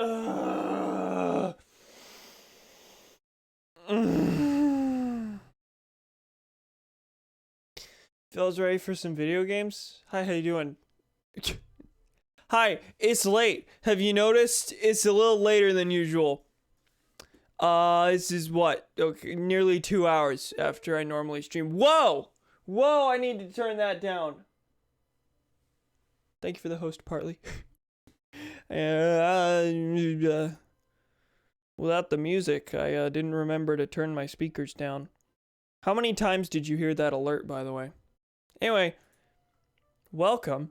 Phil's ready for some video games? Hi, how you doing? Hi, it's late. Have you noticed? It's a little later than usual. This is what? Okay, nearly 2 hours after I normally stream. Whoa! Whoa, I need to turn that down. Thank you for the host, partly. Without the music, I didn't remember to turn my speakers down. How many times did you hear that alert, by the way? Anyway, welcome.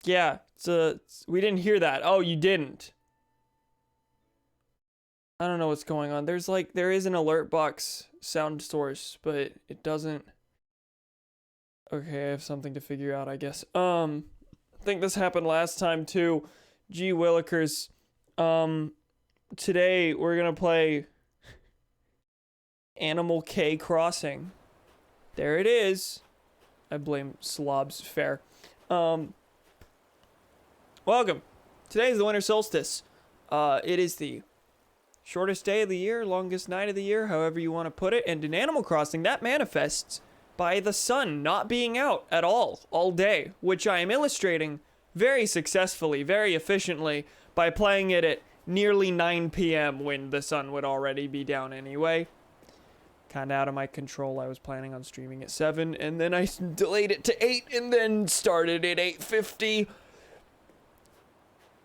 Yeah, we didn't hear that. Oh, you didn't. I don't know what's going on. There is an alert box sound source, but it doesn't. Okay, I have something to figure out, I guess. I think this happened last time too. Gee willikers. Today we're gonna play Animal K Crossing. There it is. I blame slobs. Fair. Welcome. Today is the winter solstice. It is the shortest day of the year, longest night of the year, however you want to put it. And in Animal Crossing, that manifests by the sun not being out at all day, which I am illustrating very successfully, very efficiently, by playing it at nearly 9 p.m. when the sun would already be down anyway. Kinda out of my control. I was planning on streaming at 7, and then I delayed it to 8, and then started at 8:50.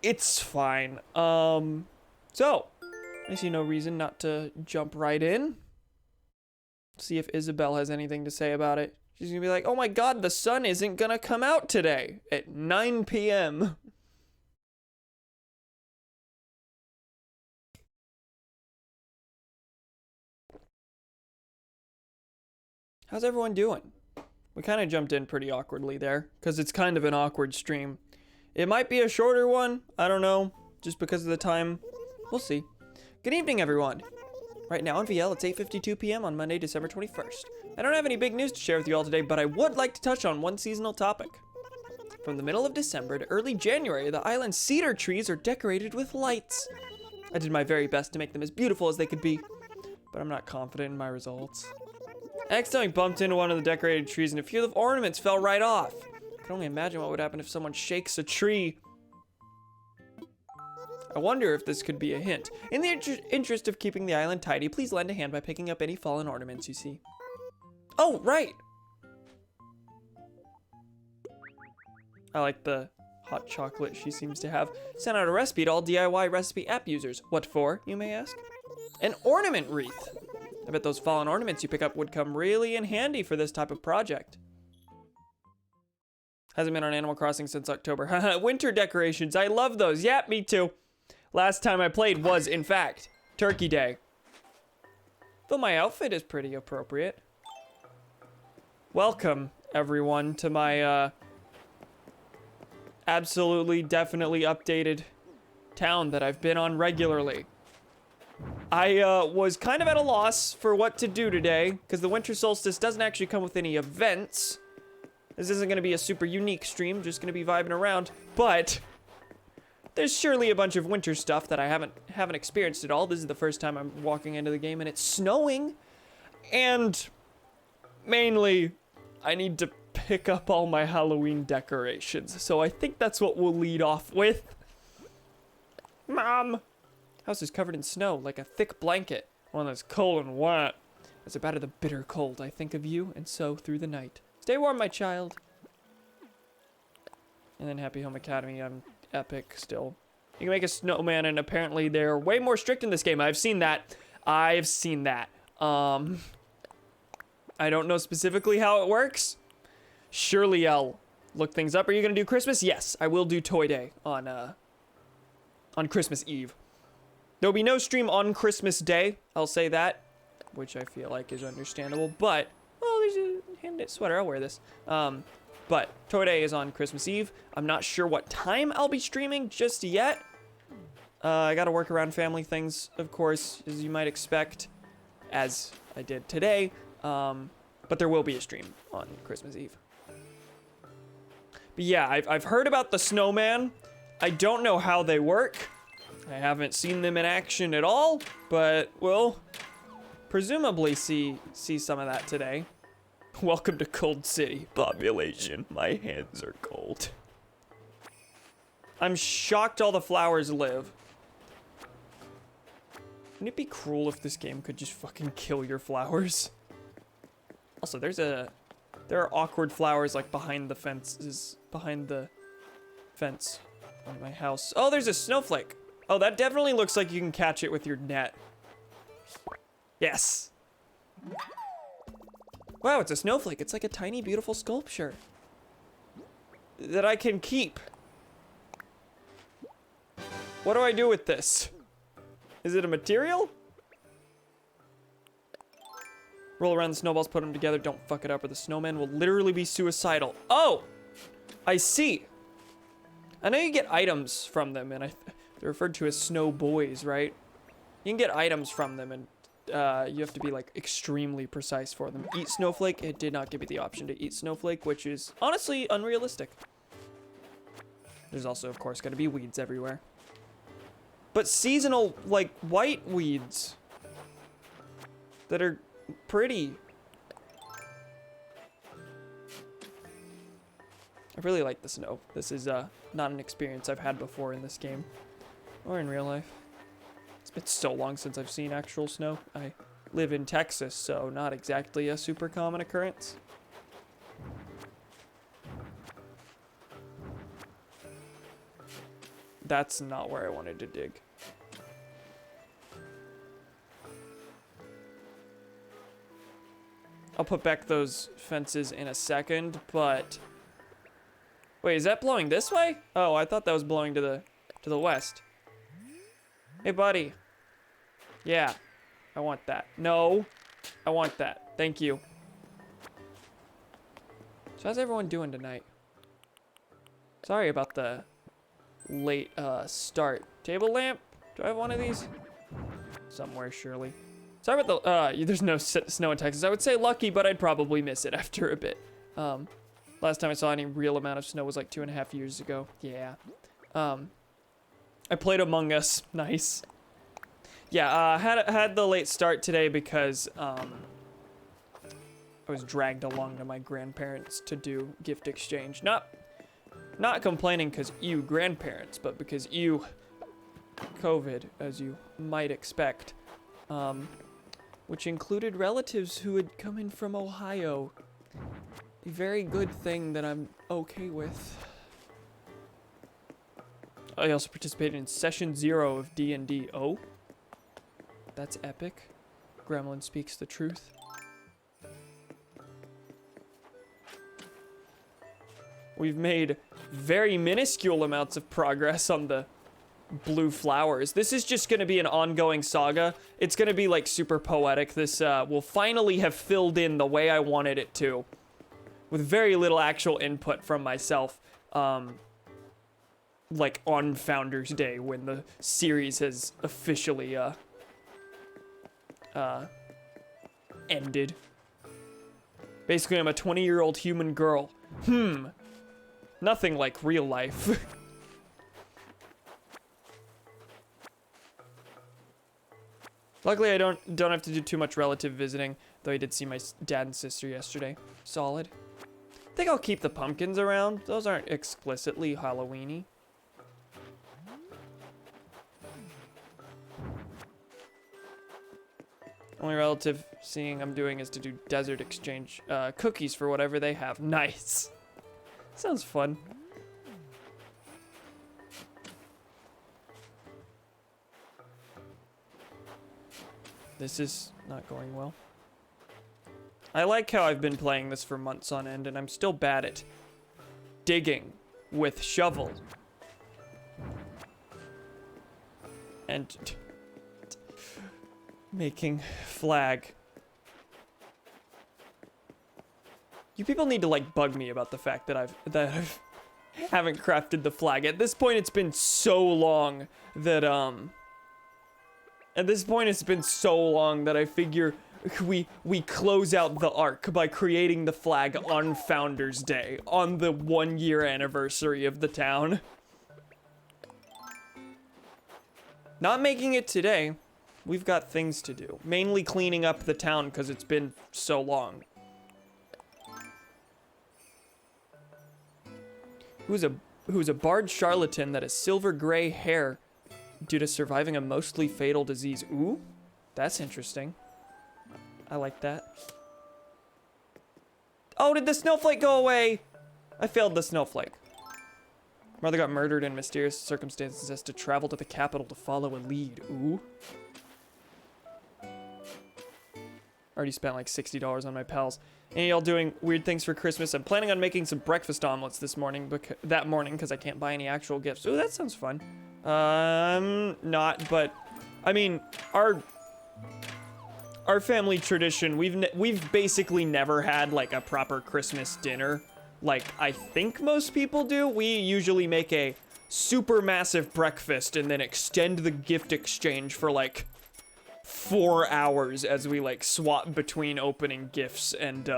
It's fine. So, I see no reason not to jump right in. See if Isabel has anything to say about it. She's gonna be like, oh my god, the sun isn't gonna come out today at 9 p.m. How's everyone doing? We kind of jumped in pretty awkwardly there, because it's kind of an awkward stream. It might be a shorter one, I don't know, just because of the time. We'll see. Good evening, everyone. Right now on VL, it's 8:52 p.m. on Monday, December 21st. I don't have any big news to share with you all today, but I would like to touch on one seasonal topic. From the middle of December to early January, the island's cedar trees are decorated with lights. I did my very best to make them as beautiful as they could be, but I'm not confident in my results. I accidentally bumped into one of the decorated trees and a few of the ornaments fell right off. I can only imagine what would happen if someone shakes a tree. I wonder if this could be a hint. In the interest of keeping the island tidy, please lend a hand by picking up any fallen ornaments you see. Oh, right! I like the hot chocolate she seems to have. Sent out a recipe to all DIY recipe app users. What for, you may ask? An ornament wreath! I bet those fallen ornaments you pick up would come really in handy for this type of project. Hasn't been on Animal Crossing since October. Winter decorations, I love those. Yeah, me too. Last time I played was, in fact, Turkey Day. Though my outfit is pretty appropriate. Welcome, everyone, to my, absolutely, definitely updated town that I've been on regularly. I was kind of at a loss for what to do today, because the winter solstice doesn't actually come with any events. This isn't going to be a super unique stream, just going to be vibing around, but there's surely a bunch of winter stuff that I haven't experienced at all. This is the first time I'm walking into the game, and it's snowing, and mainly, I need to pick up all my Halloween decorations, so I think that's what we'll lead off with. Mom! House is covered in snow, like a thick blanket. One that's cold and wet. As I batter the bitter cold, I think of you, and so through the night. Stay warm, my child. And then Happy Home Academy, I'm epic still. You can make a snowman, and apparently they're way more strict in this game. I've seen that. I don't know specifically how it works. Surely I'll look things up. Are you gonna do Christmas? Yes, I will do Toy Day on Christmas Eve. There'll be no stream on Christmas Day, I'll say that, which I feel like is understandable, but, well, there's a hand-knit sweater, I'll wear this. But Toy Day is on Christmas Eve. I'm not sure what time I'll be streaming just yet. I gotta work around family things, of course, as you might expect, as I did today, but there will be a stream on Christmas Eve. But yeah, I've heard about the snowman. I don't know how they work. I haven't seen them in action at all, but we'll presumably see some of that today. Welcome to Cold City. Population, my hands are cold. I'm shocked all the flowers live. Wouldn't it be cruel if this game could just fucking kill your flowers? Also, there are awkward flowers like behind the fences, behind the fence on my house. Oh, there's a snowflake. Oh, that definitely looks like you can catch it with your net. Yes. Wow, it's a snowflake. It's like a tiny, beautiful sculpture that I can keep. What do I do with this? Is it a material? Roll around the snowballs, put them together, don't fuck it up or the snowman will literally be suicidal. Oh, I see. I know you get items from them, and they're referred to as snow boys, right? You can get items from them, and you have to be like extremely precise for them. Eat snowflake, it did not give me the option to eat snowflake, which is honestly unrealistic. There's also, of course, gonna be weeds everywhere. But seasonal, like, white weeds that are pretty. I really like the snow. This is not an experience I've had before in this game or in real life. It's been so long since I've seen actual snow. I live in Texas, so not exactly a super common occurrence. That's not where I wanted to dig. I'll put back those fences in a second, but wait, is that blowing this way? Oh, I thought that was blowing to the west. Hey, buddy. Yeah, I want that. No, I want that. Thank you. So how's everyone doing tonight? Sorry about the late start. Table lamp? Do I have one of these? Somewhere, surely. Sorry about the, there's no snow in Texas. I would say lucky, but I'd probably miss it after a bit. Last time I saw any real amount of snow was like 2.5 years ago. Yeah. I played Among Us. Nice. Yeah, had the late start today because I was dragged along to my grandparents to do gift exchange. Not complaining because you grandparents, but because you COVID, as you might expect. Which included relatives who had come in from Ohio. A very good thing that I'm okay with. I also participated in session 0 of D&D. Oh, that's epic. Gremlin speaks the truth. We've made very minuscule amounts of progress on the blue flowers. This is just going to be an ongoing saga. It's going to be like super poetic. This will finally have filled in the way I wanted it to, with very little actual input from myself. Like on Founders Day, when the series has officially ended. Basically, I'm a 20-year-old human girl. Nothing like real life. Luckily, I don't have to do too much relative visiting, though I did see my dad and sister yesterday. Solid. I think I'll keep the pumpkins around. Those aren't explicitly Halloween-y. Only relative seeing I'm doing is to do desert exchange cookies for whatever they have. Nice. Sounds fun. This is not going well. I like how I've been playing this for months on end, and I'm still bad at digging with shovel. And making flag. You people need to like bug me about the fact that I haven't crafted the flag. At this point, it's been so long that I figure we close out the arc by creating the flag on Founders Day, on the 1-year anniversary of the town. Not making it today. We've got things to do. Mainly cleaning up the town because it's been so long. Who's a barred charlatan that has silver gray hair due to surviving a mostly fatal disease. Ooh, that's interesting. I like that. Oh, did the snowflake go away? I failed the snowflake. Mother got murdered in mysterious circumstances, has to travel to the capital to follow a lead. Ooh. Already spent like $60 on my pals. And y'all doing weird things for Christmas? I'm planning on making some breakfast omelets this morning, because I can't buy any actual gifts. Ooh, that sounds fun. Not, but I mean, our family tradition, we've basically never had like a proper Christmas dinner like I think most people do. We usually make a super massive breakfast and then extend the gift exchange for like 4 hours as we like swap between opening gifts and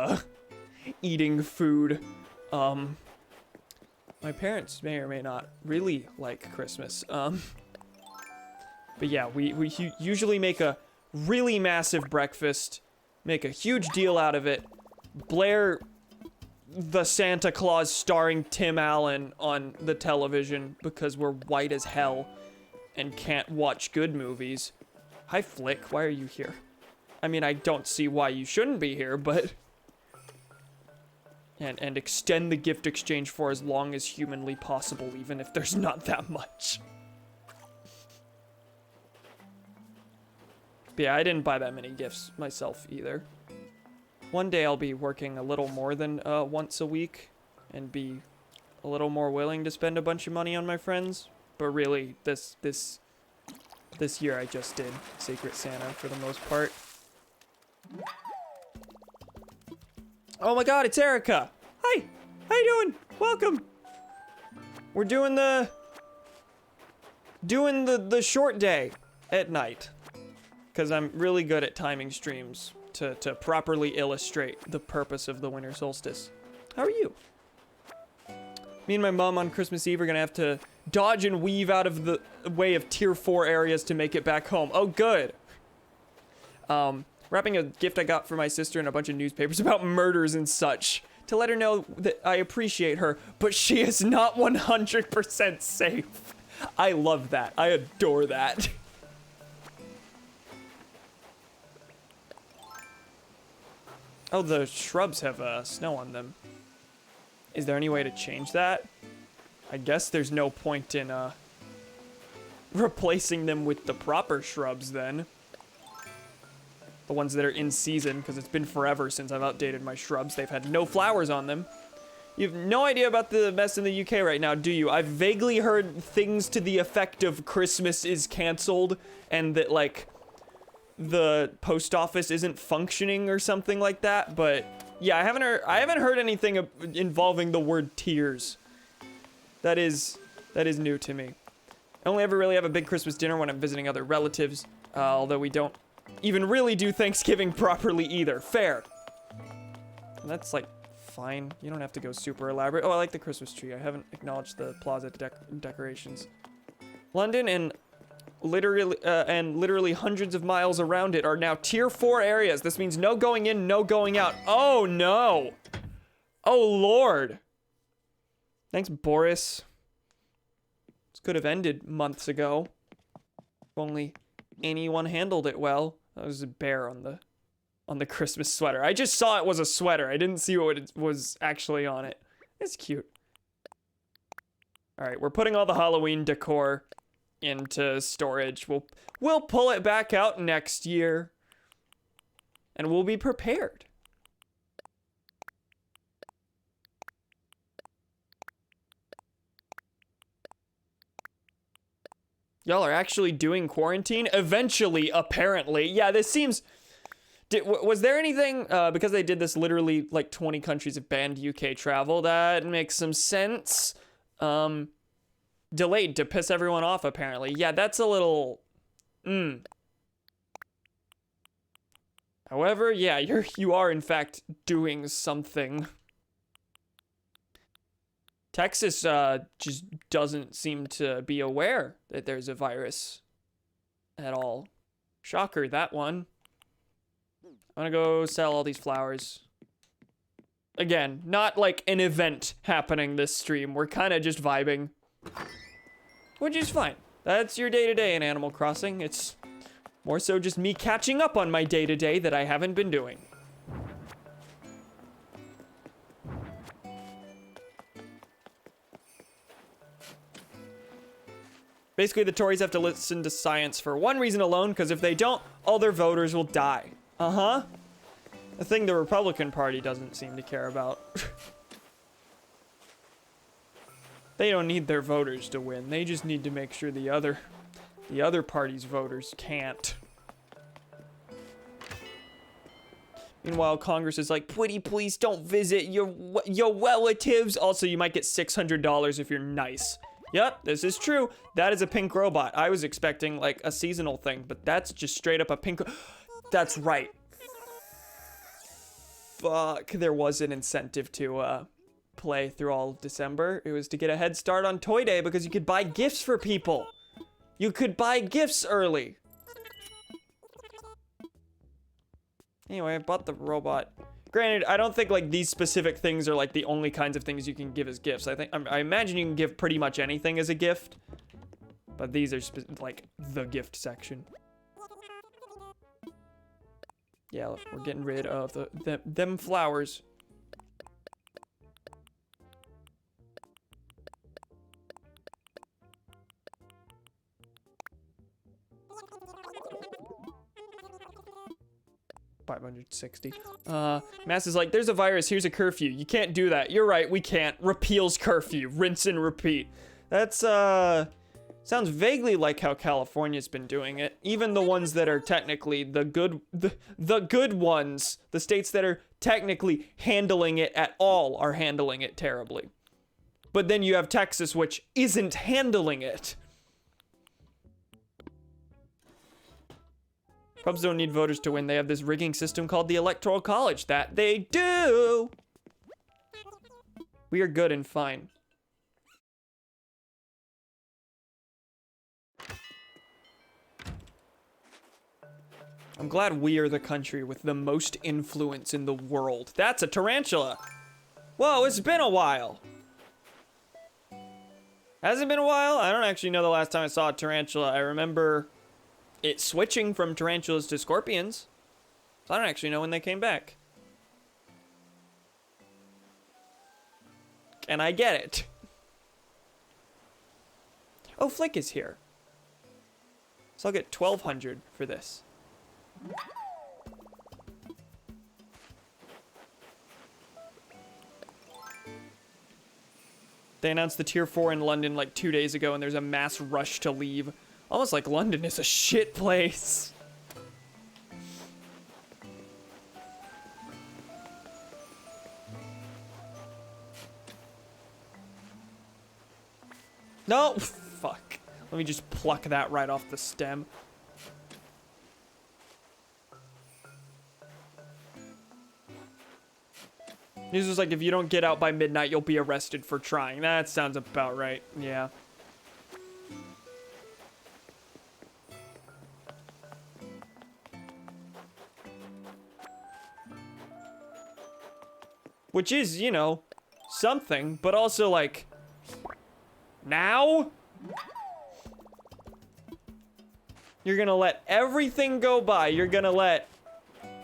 eating food. My parents may or may not really like Christmas. But yeah, we usually make a really massive breakfast, make a huge deal out of it, blare the Santa Claus starring Tim Allen on the television because we're white as hell and can't watch good movies. Hi, Flick, why are you here? I mean, I don't see why you shouldn't be here, but... And extend the gift exchange for as long as humanly possible, even if there's not that much. But yeah, I didn't buy that many gifts myself either. One day I'll be working a little more than once a week and be a little more willing to spend a bunch of money on my friends. But really, this year I just did Secret Santa for the most part. Oh my god, it's Erica! Hi! How you doing? Welcome! We're doing the short day at night. Because I'm really good at timing streams to properly illustrate the purpose of the winter solstice. How are you? Me and my mom on Christmas Eve are gonna have to dodge and weave out of the way of tier 4 areas to make it back home. Oh, good. Wrapping a gift I got for my sister and a bunch of newspapers about murders and such to let her know that I appreciate her, but she is not 100% safe. I love that. I adore that. Oh, the shrubs have snow on them. Is there any way to change that? I guess there's no point in replacing them with the proper shrubs then. The ones that are in season, because it's been forever since I've updated my shrubs. They've had no flowers on them. You have no idea about the mess in the UK right now, do you? I've vaguely heard things to the effect of Christmas is cancelled and that, like, the post office isn't functioning or something like that, but yeah, I haven't heard anything involving the word tears. That is new to me. I only ever really have a big Christmas dinner when I'm visiting other relatives, although we don't even really do Thanksgiving properly either. Fair. And that's like fine. You don't have to go super elaborate. Oh, I like the Christmas tree. I haven't acknowledged the plaza decorations. London and literally hundreds of miles around it are now tier 4 areas. This means no going in, no going out. Oh no. Oh Lord. Thanks, Boris. This could have ended months ago. If only anyone handled it well. That was a bear on the Christmas sweater. I just saw it was a sweater. I didn't see what it was actually on it. It's cute. All right, we're putting all the Halloween decor into storage. We'll pull it back out next year. And we'll be prepared. Y'all are actually doing quarantine? Eventually, apparently. Yeah, this seems... was there anything... because they did this literally, like, 20 countries have banned UK travel. That makes some sense. Delayed to piss everyone off, apparently. Yeah, that's a little... However, yeah, you are, in fact, doing something. Texas just doesn't seem to be aware that there's a virus at all. Shocker, that one. I'm gonna go sell all these flowers. Again, not like an event happening this stream. We're kind of just vibing. Which is fine. That's your day-to-day in Animal Crossing. It's more so just me catching up on my day-to-day that I haven't been doing. Basically, the Tories have to listen to science for one reason alone, because if they don't, all their voters will die. Uh-huh. A thing the Republican Party doesn't seem to care about. They don't need their voters to win. They just need to make sure the other party's voters can't. Meanwhile, Congress is like, pretty please don't visit your relatives. Also, you might get $600 if you're nice. Yep, this is true. That is a pink robot. I was expecting like a seasonal thing, but that's just straight up a pink. That's right. Fuck, there was an incentive to play through all of December. It was to get a head start on Toy Day because you could buy gifts for people. You could buy gifts early. Anyway, I bought the robot. Granted, I don't think like these specific things are like the only kinds of things you can give as gifts. I imagine you can give pretty much anything as a gift, but these are like the gift section. Yeah, look, we're getting rid of them flowers. $560. Mass is like, there's a virus, here's a curfew. You can't do that. You're right, we can't. Repeals curfew. Rinse and repeat. That's, sounds vaguely like how California's been doing it. Even the ones that are technically the good ones, the states that are technically handling it at all are handling it terribly. But then you have Texas, which isn't handling it. Pubs don't need voters to win. They have this rigging system called the Electoral College. That they do! We are good and fine. I'm glad we are the country with the most influence in the world. That's a tarantula! Whoa, it's been a while! Has it been a while? I don't actually know the last time I saw a tarantula. I remember it switching from tarantulas to scorpions. So I don't actually know when they came back. And I get it. Oh, Flick is here. So I'll get 1,200 for this. They announced the tier 4 in London like 2 days ago and there's a mass rush to leave. Almost like London is a shit place. No! Fuck. Let me just pluck that right off the stem. News was like, if you don't get out by midnight, you'll be arrested for trying. That sounds about right. Yeah. Which is, you know, something, but also like, now? You're gonna let everything go by. You're gonna let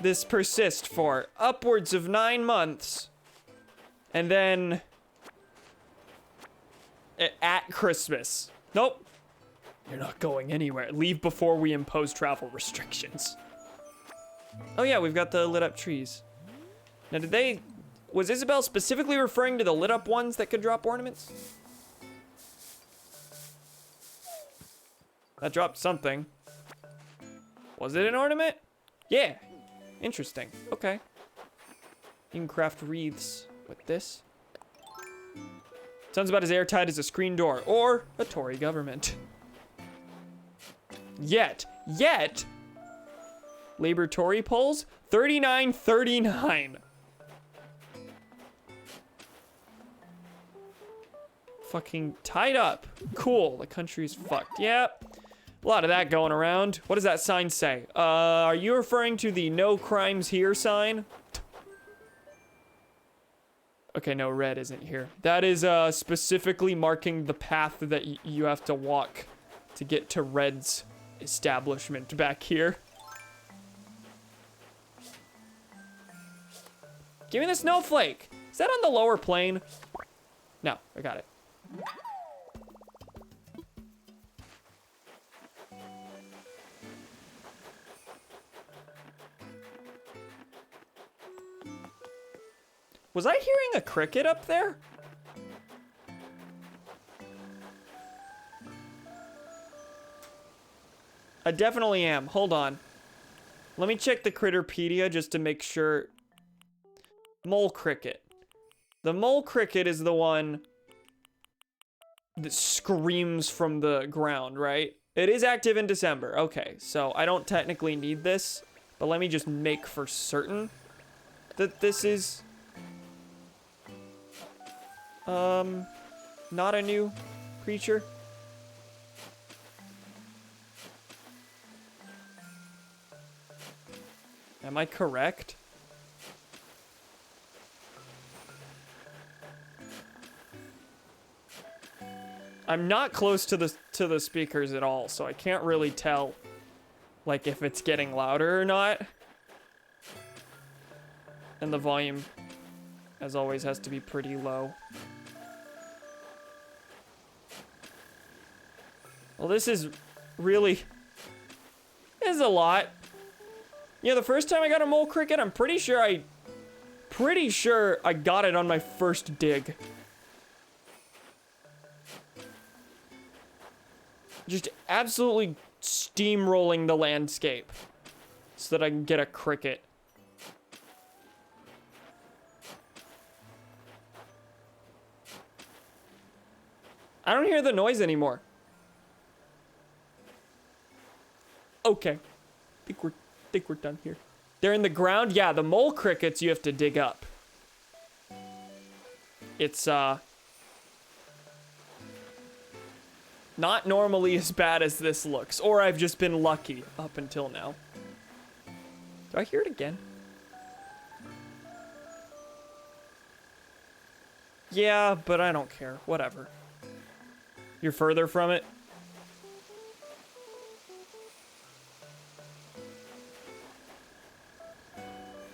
this persist for upwards of 9 months. And then at Christmas. Nope. You're not going anywhere. Leave before we impose travel restrictions. Oh yeah, we've got the lit up trees. Now was Isabel specifically referring to the lit up ones that could drop ornaments? That dropped something. Was it an ornament? Yeah. Interesting. Okay. You can craft wreaths with this. Sounds about as airtight as a screen door or a Tory government. Yet. Labor Tory polls 39-39. Fucking tied up. Cool. The country's fucked. Yep. A lot of that going around. What does that sign say? Are you referring to the no crimes here sign? Okay, no, red isn't here. That is specifically marking the path that you have to walk to get to Red's establishment back here. Give me the snowflake. Is that on the lower plane? No, I got it. Was I hearing a cricket up there? I definitely am. Hold on. Let me check the Critterpedia just to make sure. Mole cricket. The mole cricket is the one that screams from the ground, right? It is active in December. Okay, so I don't technically need this, but let me just make for certain that this is not a new creature. Am I correct? I'm not close to the speakers at all, so I can't really tell like if it's getting louder or not. And the volume, as always, has to be pretty low. Well, this is really... This is a lot. Yeah, the first time I got a mole cricket, I'm pretty sure I got it on my first dig. Just absolutely steamrolling the landscape so that I can get a cricket. I don't hear the noise anymore. Okay. Think we're done here. They're in the ground? Yeah, the mole crickets you have to dig up. It's not normally as bad as this looks, or I've just been lucky up until now. Do I hear it again? Yeah, but I don't care. Whatever. You're further from it?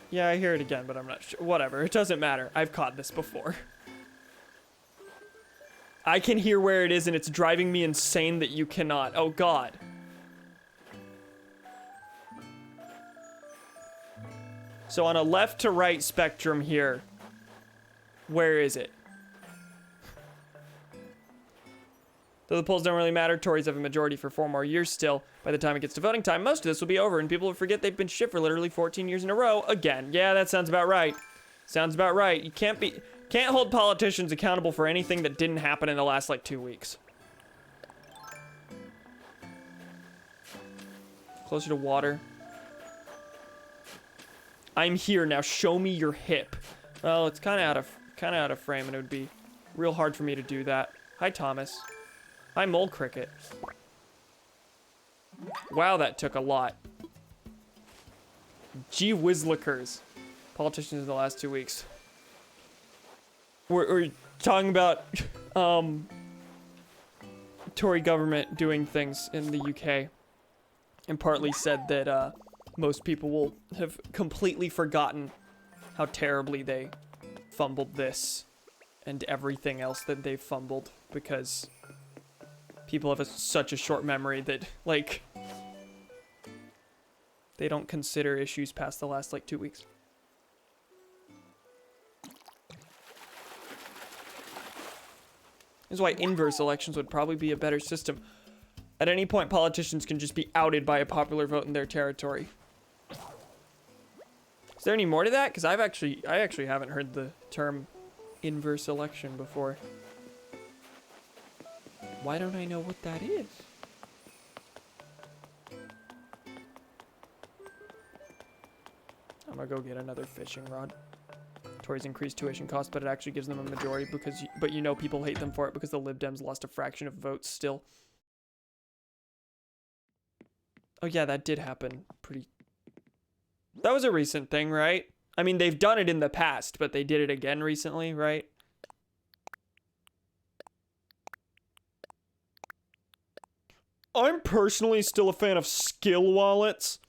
Yeah, I hear it again, but I'm not sure. Whatever, it doesn't matter. I've caught this before. I can hear where it is, and it's driving me insane that you cannot. Oh, God. So on a left to right spectrum here, where is it? Though the polls don't really matter, Tories have a majority for 4 more years still. By the time it gets to voting time, most of this will be over, and people will forget they've been shit for literally 14 years in a row again. Yeah, that sounds about right. Sounds about right. You can't hold politicians accountable for anything that didn't happen in the last, like, 2 weeks. Closer to water. I'm here now. Show me your hip. Well, it's kind of out of frame, and it would be real hard for me to do that. Hi, Thomas. Hi, Mole Cricket. Wow, that took a lot. Gee whizlickers. Politicians in the last 2 weeks. We're talking about Tory government doing things in the UK, and partly said that most people will have completely forgotten how terribly they fumbled this and everything else that they've fumbled, because people have such a short memory that, like, they don't consider issues past the last, like, 2 weeks. This is why inverse elections would probably be a better system. At any point, politicians can just be outed by a popular vote in their territory. Is there any more to that? Because I actually haven't heard the term inverse election before. Why don't I know what that is? I'm gonna go get another fishing rod. Tories increase tuition costs, but it actually gives them a majority because, but you know people hate them for it because the Lib Dems lost a fraction of votes still. Oh yeah, that did happen pretty... That was a recent thing, right? I mean, they've done it in the past, but they did it again recently, right? I'm personally still a fan of skill wallets.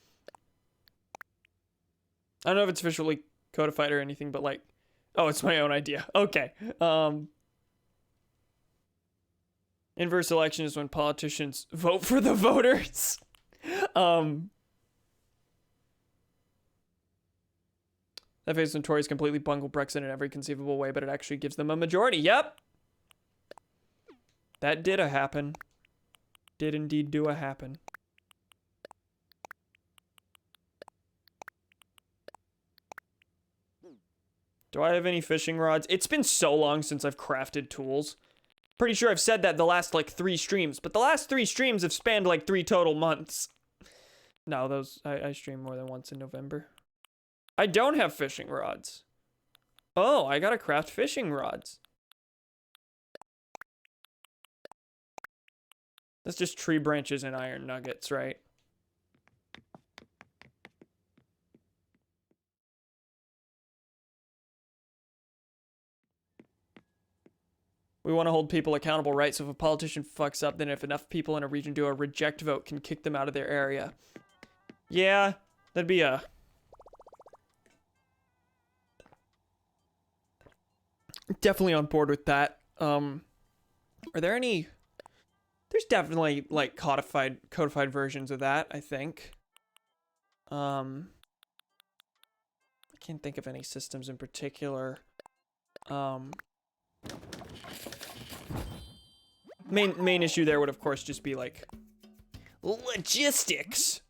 I don't know if it's officially codified or anything, but like... Oh, it's my own idea. Okay. Inverse election is when politicians vote for the voters. That phase when Tories completely bungle Brexit in every conceivable way, but it actually gives them a majority. Yep. That did a happen. Did indeed do a happen. Do I have any fishing rods? It's been so long since I've crafted tools. Pretty sure I've said that the last like 3 streams, but the last 3 streams have spanned like 3 total months. No, those I stream more than once in November. I don't have fishing rods. Oh, I gotta craft fishing rods. That's just tree branches and iron nuggets, right? We want to hold people accountable, right? So if a politician fucks up, then if enough people in a region do a reject vote, can kick them out of their area. Yeah, that'd be a... Definitely on board with that. Are there any... There's definitely, like, codified versions of that, I think. I can't think of any systems in particular. Main issue there would, of course, just be, like, logistics.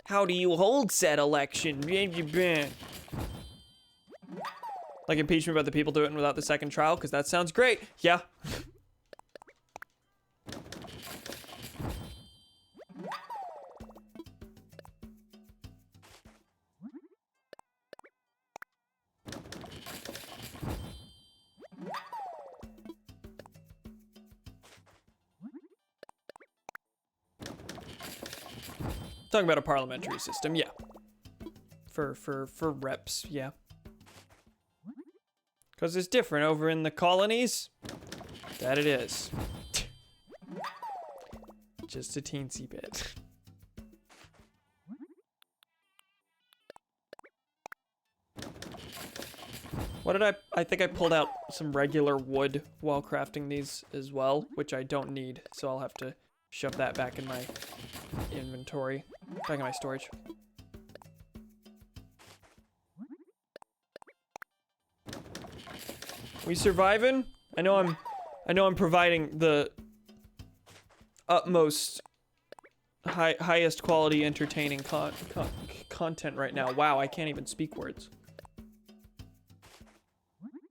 How do you hold said election? Like impeachment, but the people do it without the second trial, because that sounds great. Yeah. Talking about a parliamentary system, yeah. For reps, yeah. Because it's different over in the colonies. That it is. Just a teensy bit. What did I think I pulled out some regular wood while crafting these as well, which I don't need, so I'll have to shove that back in my inventory, back in my storage. We surviving? I know I'm providing the utmost highest quality entertaining content right now. Wow, I can't even speak words.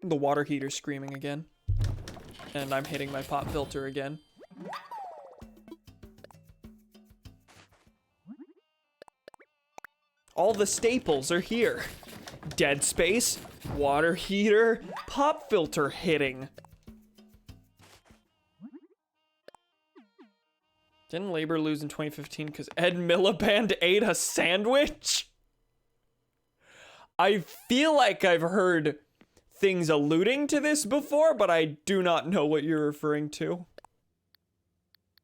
The water heater's screaming again. And I'm hitting my pop filter again. All the staples are here. Dead space, water heater, pop filter hitting. Didn't labor lose in 2015 because Ed Miliband ate a sandwich? I feel like I've heard things alluding to this before, but I do not know what you're referring to.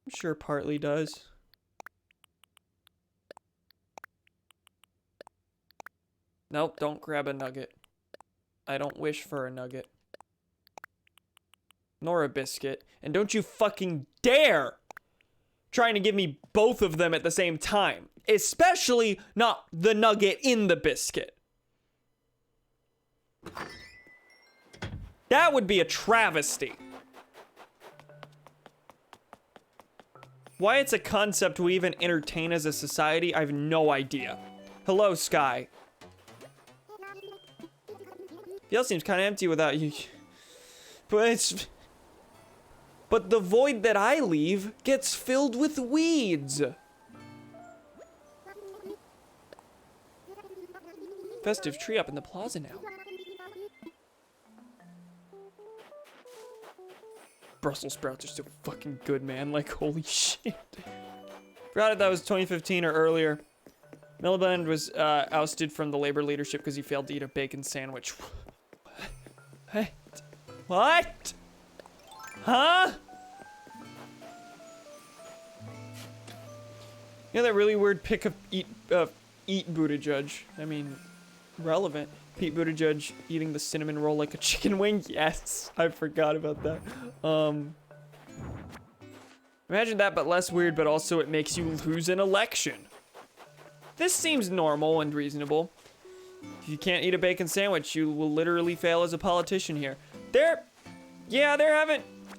I'm sure partly does. Nope, don't grab a nugget. I don't wish for a nugget. Nor a biscuit. And don't you fucking dare trying to give me both of them at the same time. Especially not the nugget in the biscuit. That would be a travesty. Why it's a concept we even entertain as a society, I have no idea. Hello, Sky. The house seems kind of empty without you. But the void that I leave gets filled with weeds. Festive tree up in the plaza now. Brussels sprouts are so fucking good, man. Like, holy shit. Forgot if that was 2015 or earlier. Miliband was ousted from the labor leadership because he failed to eat a bacon sandwich. What? What? Huh? You know that really weird pic of Eat Buttigieg? I mean, relevant. Pete Buttigieg eating the cinnamon roll like a chicken wing? Yes, I forgot about that. Imagine that, but less weird, but also it makes you lose an election. This seems normal and reasonable. If you can't eat a bacon sandwich, you will literally fail as a politician here.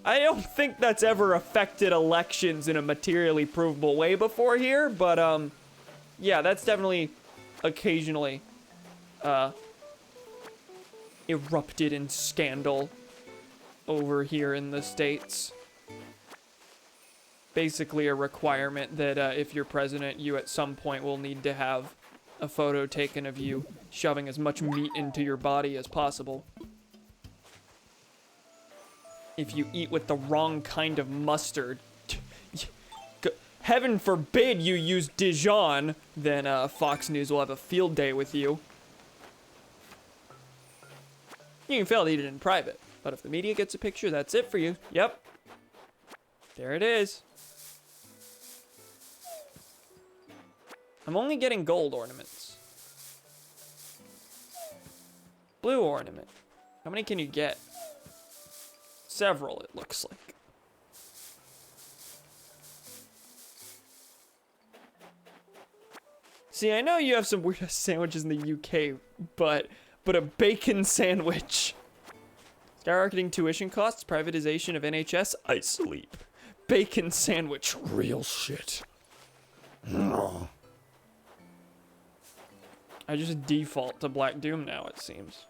I don't think that's ever affected elections in a materially provable way before here, but, yeah, that's definitely occasionally, erupted in scandal over here in the States. Basically a requirement that, if you're president, you at some point will need to have a photo taken of you shoving as much meat into your body as possible. If you eat with the wrong kind of mustard, heaven forbid you use Dijon, then Fox News will have a field day with you. You can fail to eat it in private, but if the media gets a picture, that's it for you. Yep. There it is. I'm only getting gold ornaments. Blue ornament. How many can you get? Several, it looks like. See, I know you have some weird sandwiches in the UK, but a bacon sandwich. Skyrocketing tuition costs, privatization of NHS, I sleep. Bacon sandwich, real shit. I just default to Black Doom now, it seems.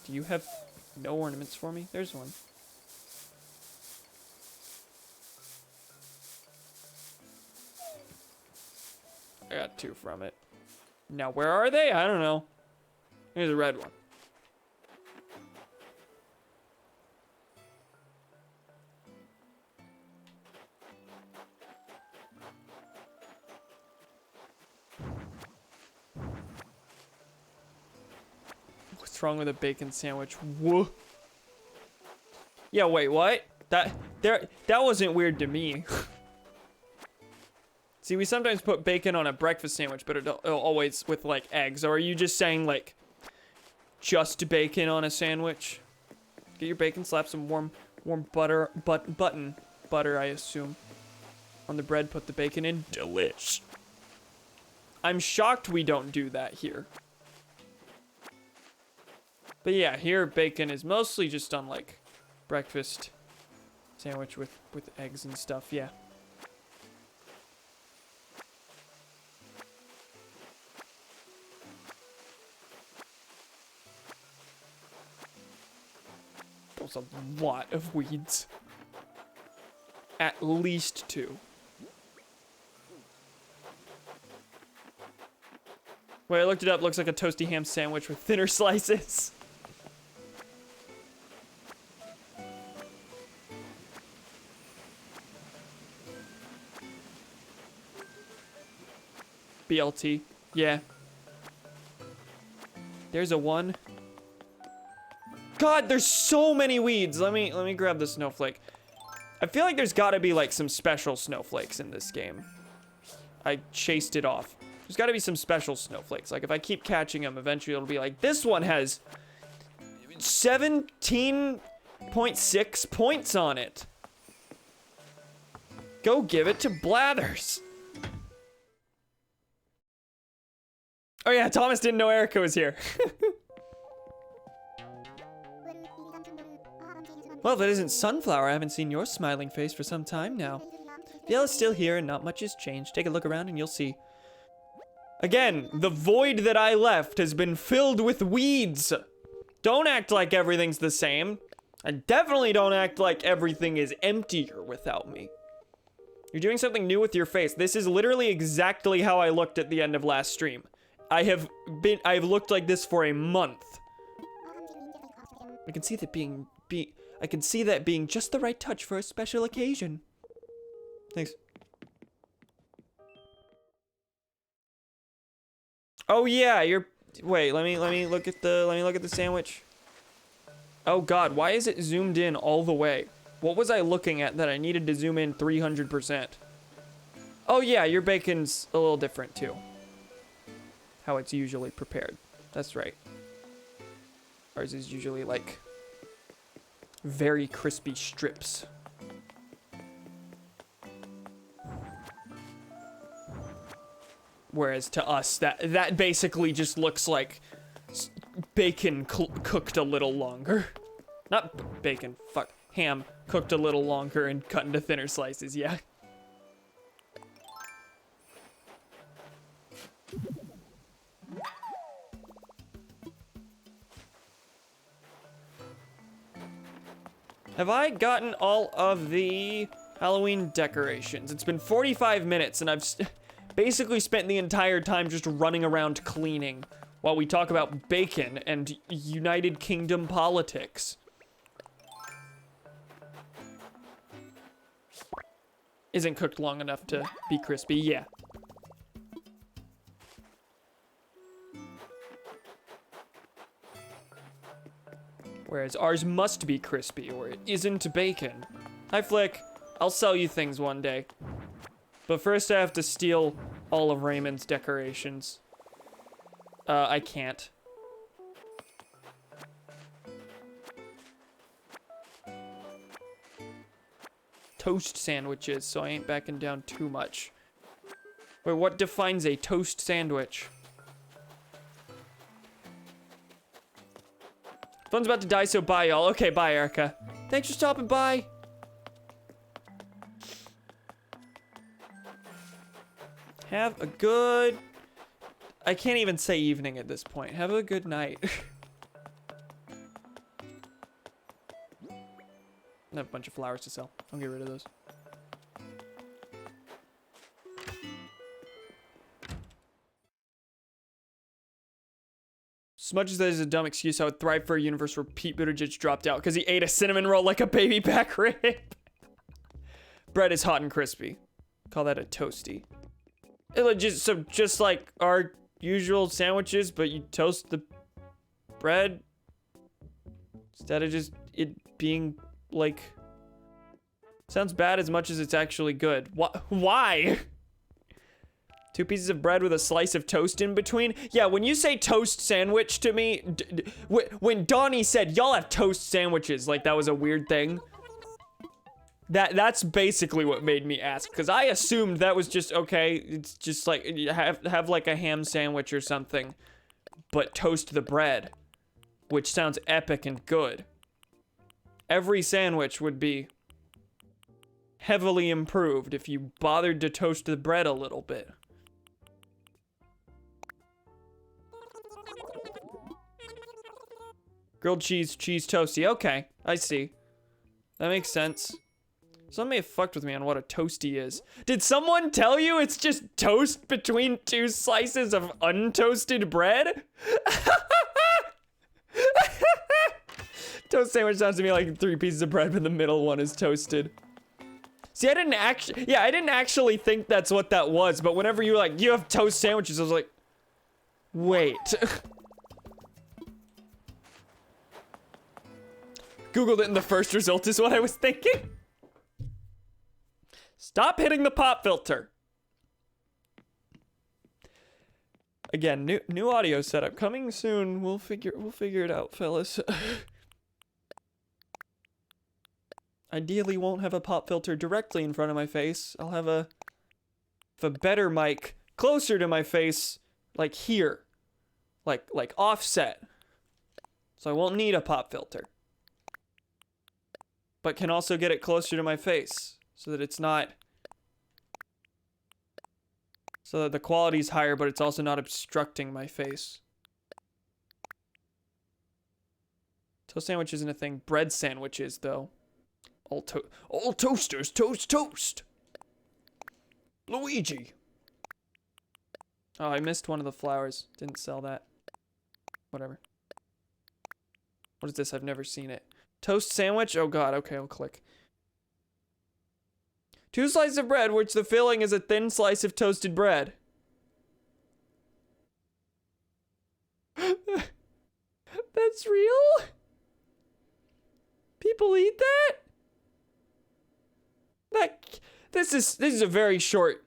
Do you have no ornaments for me? There's one. I got 2 from it. Now, where are they? I don't know. Here's a red one. What's wrong with a bacon sandwich? Whoa. Yeah, wait, what? That wasn't weird to me. See, we sometimes put bacon on a breakfast sandwich, but it'll always with, like, eggs. Or are you just saying, like, just bacon on a sandwich? Get your bacon, slap some warm butter, button butter, I assume. On the bread, put the bacon in. Delish. I'm shocked we don't do that here. But yeah, here bacon is mostly just on, like, breakfast sandwich with eggs and stuff, yeah. There's a lot of weeds. At least 2. Wait, I looked it up. Looks like a toasty ham sandwich with thinner slices. BLT. Yeah. There's a 1. God, there's so many weeds. Let me grab the snowflake. I feel like there's gotta be like some special snowflakes in this game. I chased it off. There's gotta be some special snowflakes. Like if I keep catching them, eventually it'll be like, this one has 17.6 points on it. Go give it to Blathers. Oh yeah, Thomas didn't know Erica was here. Well, if it isn't Sunflower, I haven't seen your smiling face for some time now. Vale's still here and not much has changed. Take a look around and you'll see. Again, the void that I left has been filled with weeds. Don't act like everything's the same. And definitely don't act like everything is emptier without me. You're doing something new with your face. This is literally exactly how I looked at the end of last stream. I've looked like this for a month. I can see that I can see that being just the right touch for a special occasion. Thanks. Oh yeah, you're. Wait, let me look at the sandwich. Oh god, why is it zoomed in all the way? What was I looking at that I needed to zoom in 300%? Oh yeah, your bacon's a little different too. How it's usually prepared. That's right. Ours is usually like very crispy strips. Whereas to us, that basically just looks like bacon cooked a little longer. Not bacon, fuck. Ham cooked a little longer and cut into thinner slices, yeah. Have I gotten all of the Halloween decorations? It's been 45 minutes and I've basically spent the entire time just running around cleaning while we talk about bacon and United Kingdom politics. Isn't cooked long enough to be crispy, yeah. Whereas ours must be crispy or it isn't bacon. Hi Flick, I'll sell you things one day. But first I have to steal all of Raymond's decorations. I can't. Toast sandwiches, so I ain't backing down too much. Wait, what defines a toast sandwich? Phone's about to die, so bye, y'all. Okay, bye, Erica. Thanks for stopping by. Have a good... I can't even say evening at this point. Have a good night. I have a bunch of flowers to sell. I'll get rid of those. As much as that is a dumb excuse, I would thrive for a universe where Pete Buttigieg dropped out because he ate a cinnamon roll like a baby back rib. Bread is hot and crispy. Call that a toasty. Just like our usual sandwiches, but you toast the bread instead of just it being like... Sounds bad as much as it's actually good. Why? 2 pieces of bread with a slice of toast in between? Yeah, when you say toast sandwich to me, when Donnie said, y'all have toast sandwiches, like that was a weird thing. That's basically what made me ask, because I assumed that was just, okay, it's just like, have like a ham sandwich or something, but toast the bread, which sounds epic and good. Every sandwich would be heavily improved if you bothered to toast the bread a little bit. Grilled cheese toasty. Okay, I see. That makes sense. Someone may have fucked with me on what a toasty is. Did someone tell you it's just toast between 2 slices of untoasted bread? Toast sandwich sounds to me like 3 pieces of bread, but the middle one is toasted. See, I didn't actually think that's what that was, but whenever you were like, you have toast sandwiches, I was like, wait. Googled it and the first result is what I was thinking. Stop hitting the pop filter. Again, new audio setup coming soon. We'll figure it out, fellas. Ideally won't have a pop filter directly in front of my face. I'll have a better mic closer to my face, like here. Like offset. So I won't need a pop filter. But can also get it closer to my face so that it's not... So that the quality's higher, but it's also not obstructing my face. Toast sandwich isn't a thing. Bread sandwiches, though. All toasters toast. Luigi. Oh, I missed one of the flowers. Didn't sell that. Whatever. What is this? I've never seen it. Toast sandwich? Oh god, okay, I'll click. 2 slices of bread, which the filling is a thin slice of toasted bread. That's real? People eat that? This is a very short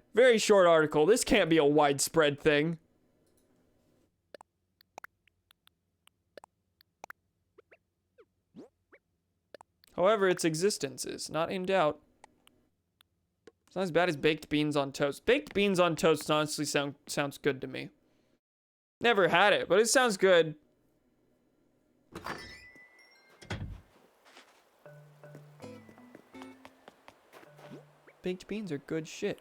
article. This can't be a widespread thing. However, its existence is not in doubt. It's not as bad as baked beans on toast. Baked beans on toast honestly sounds good to me. Never had it, but it sounds good. Baked beans are good shit.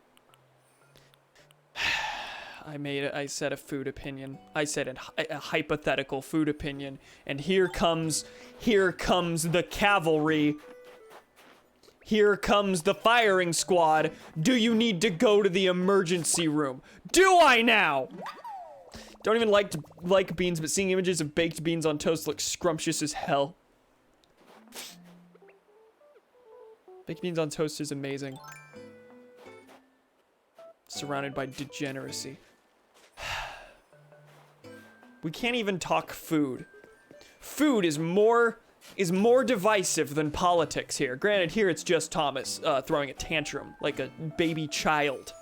I said a food opinion. I said a hypothetical food opinion. And here comes the cavalry. Here comes the firing squad. Do you need to go to the emergency room? Do I now? Don't even like beans, but seeing images of baked beans on toast looks scrumptious as hell. Baked beans on toast is amazing. Surrounded by degeneracy. We can't even talk food. Food is more divisive than politics here. Granted, here it's just Thomas throwing a tantrum like a baby child.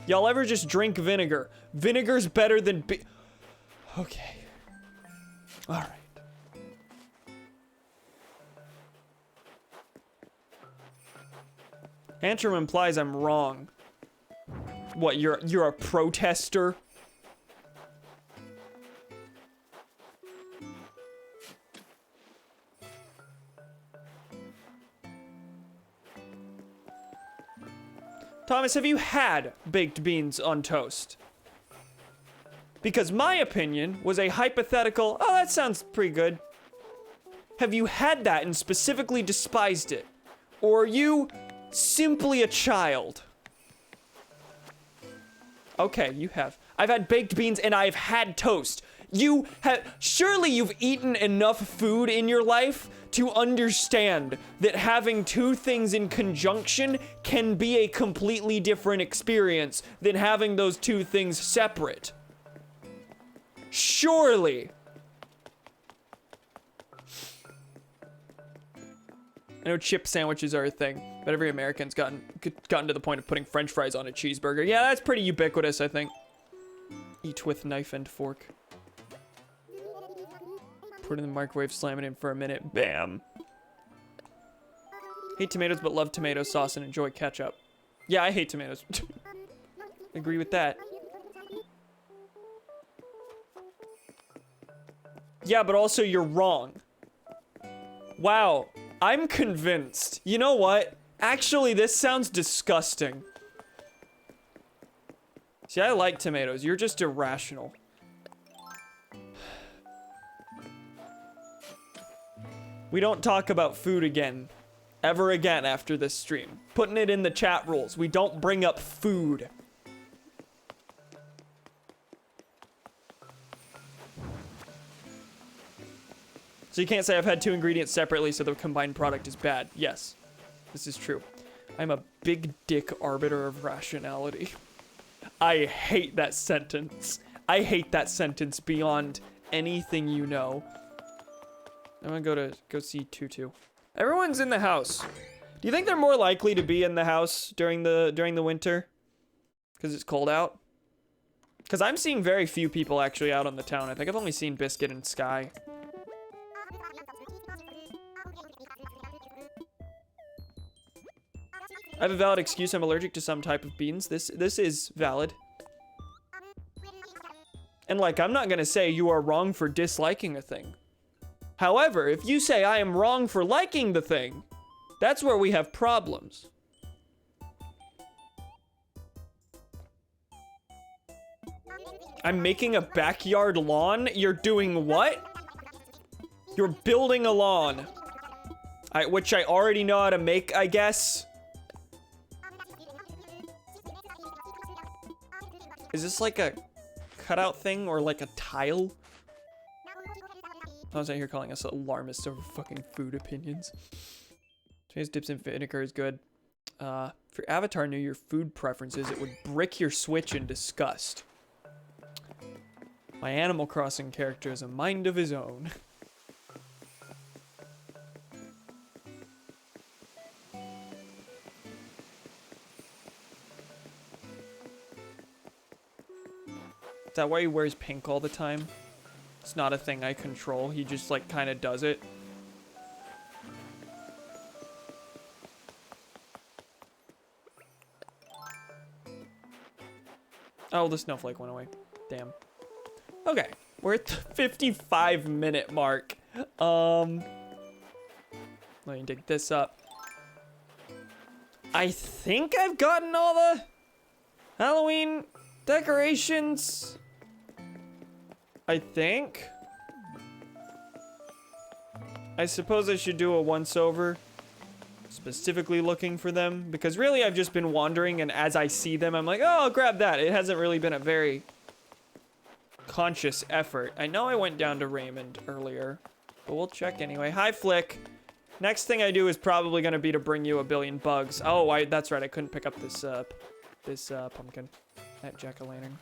Y'all ever just drink vinegar? Vinegar's better than okay. All right. Tantrum implies I'm wrong. What, you're a protester? Thomas, have you had baked beans on toast? Because my opinion was a hypothetical, oh, that sounds pretty good. Have you had that and specifically despised it? Or are you simply a child? Okay, you have. I've had baked beans and I've had toast. Surely you've eaten enough food in your life to understand that having two things in conjunction can be a completely different experience than having those two things separate. Surely. I know chip sandwiches are a thing, but every American's gotten to the point of putting French fries on a cheeseburger. Yeah, that's pretty ubiquitous, I think. Eat with knife and fork. Put it in the microwave, slam it in for a minute. Bam. Hate tomatoes, but love tomato sauce and enjoy ketchup. Yeah, I hate tomatoes. Agree with that. Yeah, but also you're wrong. Wow. I'm convinced. You know what? Actually, this sounds disgusting. See, I like tomatoes. You're just irrational. We don't talk about food again. Ever again after this stream. Putting it in the chat rules. We don't bring up food. So you can't say I've had two ingredients separately, so the combined product is bad. Yes, this is true. I'm a big dick arbiter of rationality. I hate that sentence. I hate that sentence beyond anything you know. I'm gonna go see Tutu. Everyone's in the house. Do you think they're more likely to be in the house during the winter? Because it's cold out? Because I'm seeing very few people actually out on the town. I think I've only seen Biscuit and Sky. I have a valid excuse. I'm allergic to some type of beans. This is valid. And like, I'm not gonna say you are wrong for disliking a thing. However, if you say I am wrong for liking the thing, that's where we have problems. I'm making a backyard lawn? You're doing what? You're building a lawn. Which I already know how to make, I guess. Is this like a cutout thing or like a tile? I was out here calling us alarmists over fucking food opinions. Today's dips in vinegar is good. If your avatar knew your food preferences, it would brick your Switch in disgust. My Animal Crossing character has a mind of his own. Is that why he wears pink all the time? It's not a thing I control. He just, like, kind of does it. Oh, the snowflake went away. Damn. Okay. We're at the 55-minute mark. Let me dig this up. I think I've gotten all the Halloween decorations. I think. I suppose I should do a once-over, specifically looking for them, because really I've just been wandering, and as I see them, I'm like, oh, I'll grab that. It hasn't really been a very conscious effort. I know I went down to Raymond earlier, but we'll check anyway. Hi, Flick. Next thing I do is probably going to be to bring you a billion bugs. Oh, that's right. I couldn't pick up this pumpkin at Jack-o'-lantern.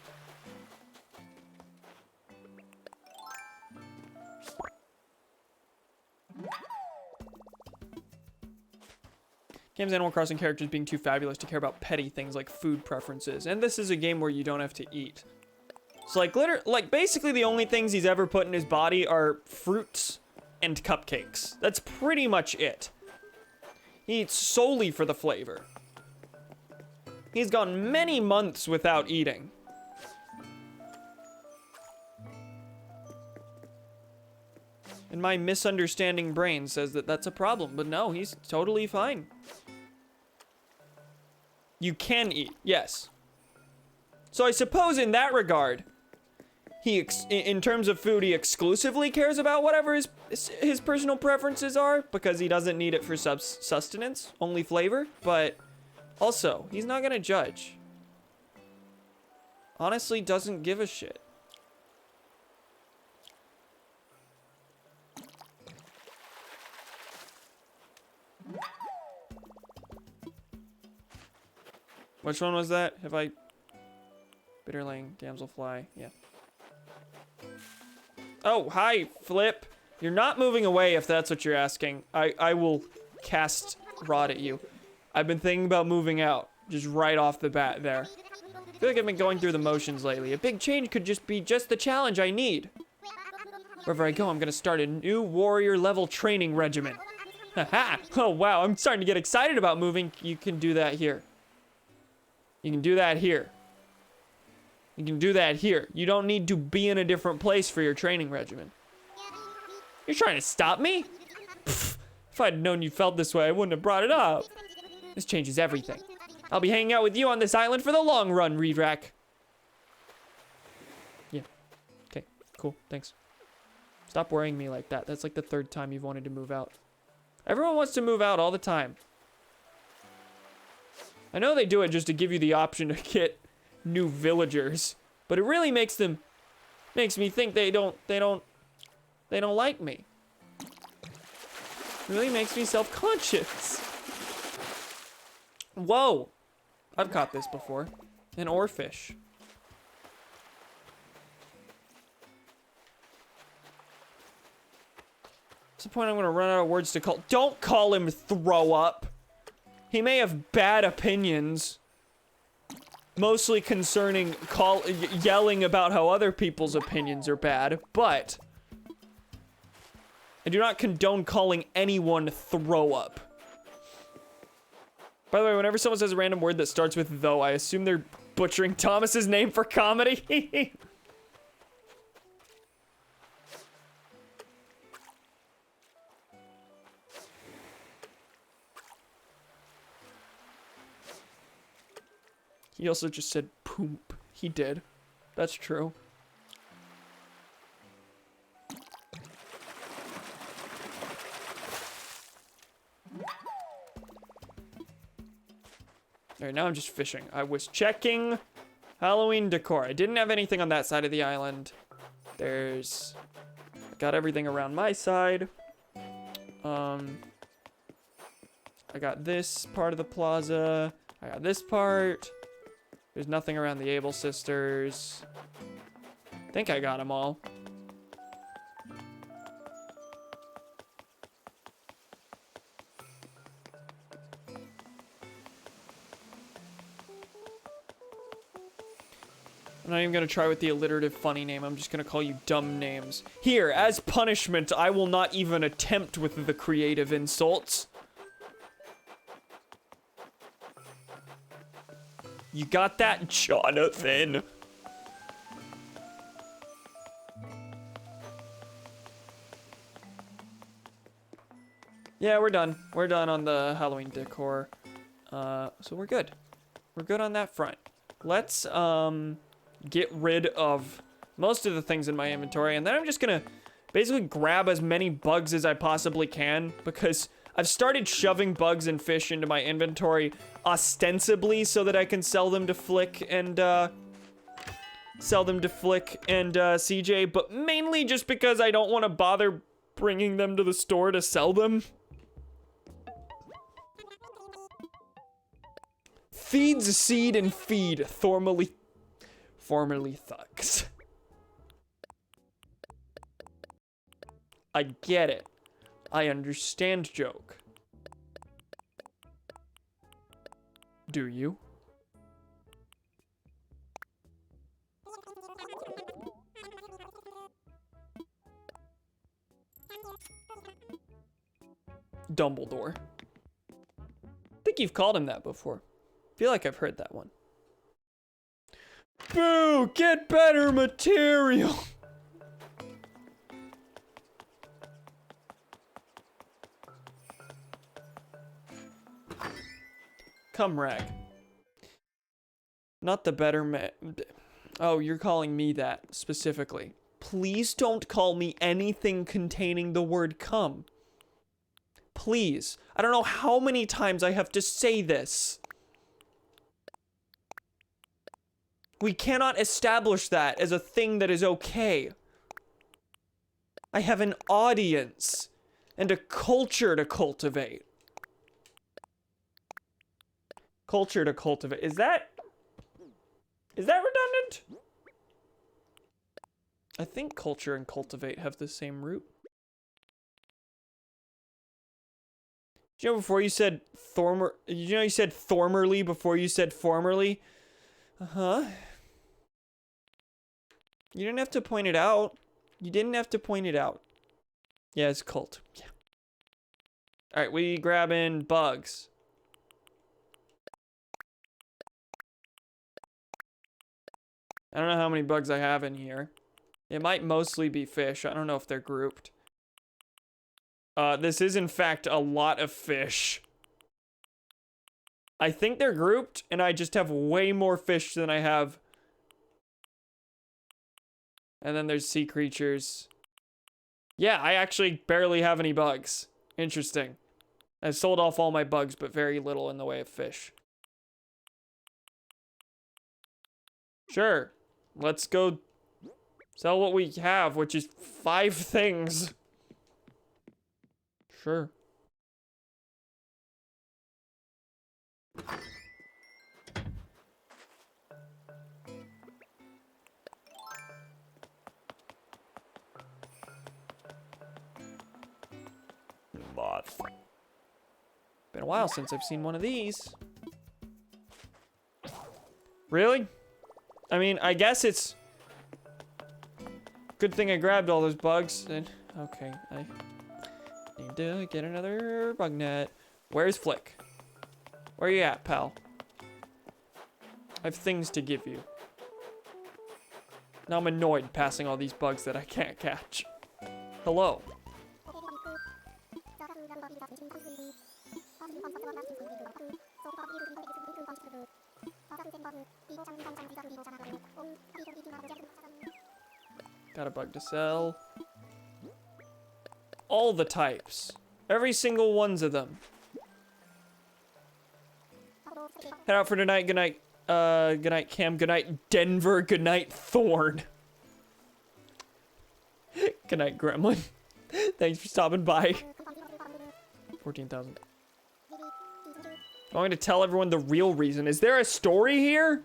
Game's Animal Crossing characters being too fabulous to care about petty things like food preferences. And this is a game where you don't have to eat. So like basically the only things he's ever put in his body are fruits and cupcakes. That's pretty much it. He eats solely for the flavor. He's gone many months without eating. And my misunderstanding brain says that that's a problem, but no, he's totally fine. You can eat, yes. So I suppose in that regard, in terms of food, he exclusively cares about whatever his personal preferences are, because he doesn't need it for sustenance, only flavor. But also, he's not gonna judge. Honestly, doesn't give a shit. Which one was that? Have I... Bitterling, damselfly, yeah. Oh, hi, Flip. You're not moving away if that's what you're asking. I will cast Rod at you. I've been thinking about moving out, just right off the bat there. I feel like I've been going through the motions lately. A big change could just be just the challenge I need. Wherever I go, I'm gonna start a new warrior level training regimen. Haha! Oh wow, I'm starting to get excited about moving. You can do that here. You can do that here. You can do that here. You don't need to be in a different place for your training regimen. You're trying to stop me? Pfft, if I'd known you felt this way, I wouldn't have brought it up. This changes everything. I'll be hanging out with you on this island for the long run, Redrac. Yeah. Okay, cool, thanks. Stop worrying me like that. That's like the third time you've wanted to move out. Everyone wants to move out all the time. I know they do it just to give you the option to get new villagers, but it really makes me think they don't like me. It really makes me self-conscious. Whoa, I've caught this before. An oarfish. What's the point? I'm gonna run out of words to call. Don't call him throw up. He may have bad opinions, mostly concerning yelling about how other people's opinions are bad, but I do not condone calling anyone throw up. By the way, whenever someone says a random word that starts with though, I assume they're butchering Thomas's name for comedy. He also just said poop. He did. That's true. Alright, now I'm just fishing. I was checking Halloween decor. I didn't have anything on that side of the island. There's a got everything around my side. I got this part of the plaza. I got this part. There's nothing around the Able Sisters. I think I got them all. I'm not even gonna try with the alliterative funny name. I'm just gonna call you dumb names. Here, as punishment, I will not even attempt with the creative insults. You got that, Jonathan? Yeah, we're done. We're done on the Halloween decor. So we're good. We're good on that front. Let's, get rid of most of the things in my inventory, and then I'm just gonna basically grab as many bugs as I possibly can, because I've started shoving bugs and fish into my inventory ostensibly so that I can sell them to Flick and CJ, but mainly just because I don't want to bother bringing them to the store to sell them. Feeds, seed, and feed, formerly thugs. I get it. I understand joke. Do you? Dumbledore. I think you've called him that before. I feel like I've heard that one. Boo! Get better material! Come, Rag. Not the better man. Oh, you're calling me that specifically. Please don't call me anything containing the word come. Please. I don't know how many times I have to say this. We cannot establish that as a thing that is okay. I have an audience and a culture to cultivate. Culture to cultivate. Is that redundant? I think culture and cultivate have the same root. You know, before you said you said formerly before you said formerly? Uh-huh. You didn't have to point it out. You didn't have to point it out. Yeah, it's cult. Yeah. Alright, we grabbing bugs. I don't know how many bugs I have in here. It might mostly be fish. I don't know if they're grouped. This is in fact a lot of fish. I think they're grouped, and I just have way more fish than I have. And then there's sea creatures. Yeah, I actually barely have any bugs. Interesting. I've sold off all my bugs, but very little in the way of fish. Sure. Let's go sell what we have, which is 5 things. Sure. Moth. Been a while since I've seen one of these. Really? I mean, I guess it's good thing I grabbed all those bugs. And okay, I need to get another bug net. Where's Flick? Where you at, pal? I have things to give you. Now I'm annoyed passing all these bugs that I can't catch. Hello. Got a bug to sell. All the types. Every single ones of them. Head out for tonight. Good night. Good night, Cam. Good night, Denver. Good night, Thorn. Good night, Gremlin. Thanks for stopping by. 14,000. I'm going to tell everyone the real reason. Is there a story here?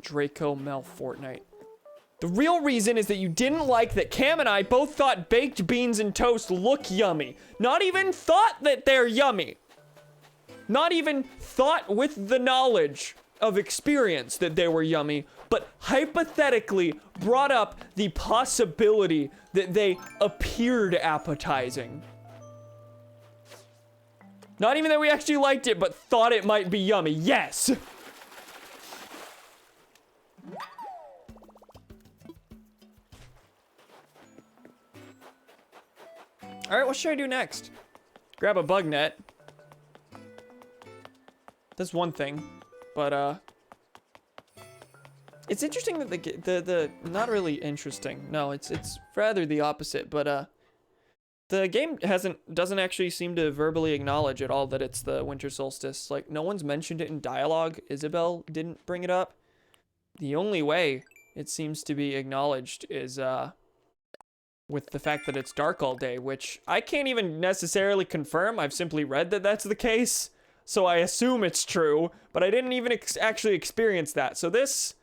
Draco Mel Fortnite. The real reason is that you didn't like that Cam and I both thought baked beans and toast look yummy. Not even thought that they're yummy. Not even thought with the knowledge of experience that they were yummy, but hypothetically brought up the possibility that they appeared appetizing. Not even that we actually liked it, but thought it might be yummy. Yes! Alright, what should I do next? Grab a bug net. That's one thing. But, it's interesting that the not really interesting. No, it's rather the opposite, but, the game doesn't actually seem to verbally acknowledge at all that it's the winter solstice. Like, no one's mentioned it in dialogue. Isabel didn't bring it up. The only way it seems to be acknowledged is, with the fact that it's dark all day, which I can't even necessarily confirm. I've simply read that that's the case, so I assume it's true, but I didn't even actually experience that. So this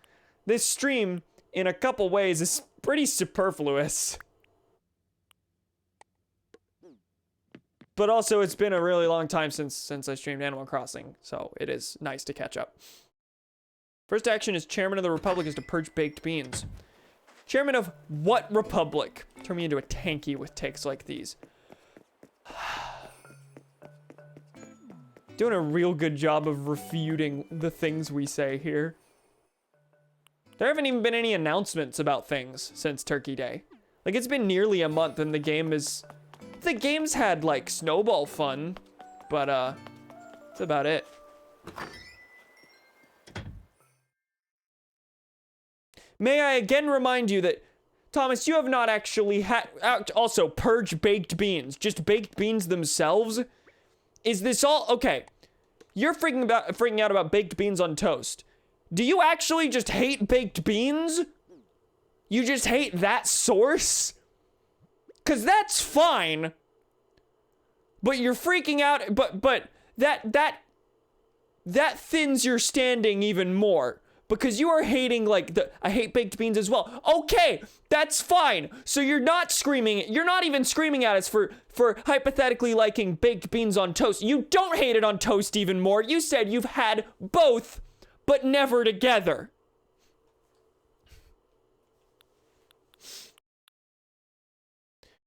stream, in a couple ways, is pretty superfluous. But also, it's been a really long time since I streamed Animal Crossing, so it is nice to catch up. First action as Chairman of the Republic is to purge baked beans. Chairman of what republic? Turn me into a tanky with takes like these. Doing a real good job of refuting the things we say here. There haven't even been any announcements about things since Turkey Day. Like, it's been nearly a month and the game's had, like, snowball fun, but, that's about it. May I again remind you that, Thomas, you have not actually also purge baked beans, just baked beans themselves. Is this all, okay, you're freaking out about baked beans on toast. Do you actually just hate baked beans? You just hate that source? 'Cause that's fine. But you're freaking out, but that thins your standing even more. Because you are hating, like, I hate baked beans as well. Okay, that's fine. So you're not even screaming at us for hypothetically liking baked beans on toast. You don't hate it on toast even more. You said you've had both, but never together.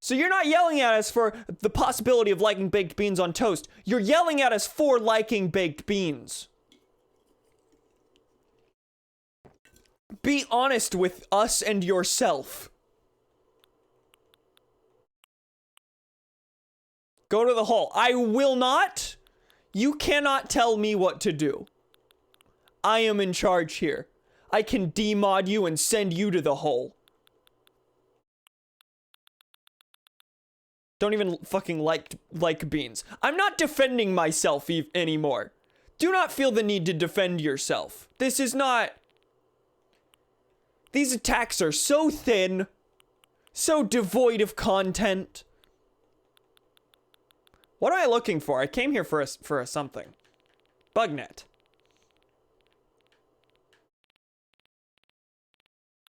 So you're not yelling at us for the possibility of liking baked beans on toast. You're yelling at us for liking baked beans. Be honest with us and yourself. Go to the hole. I will not. You cannot tell me what to do. I am in charge here. I can demod you and send you to the hole. Don't even fucking like beans. I'm not defending myself anymore. Do not feel the need to defend yourself. This is not... These attacks are so thin, so devoid of content. What am I looking for? I came here for a something. Bugnet.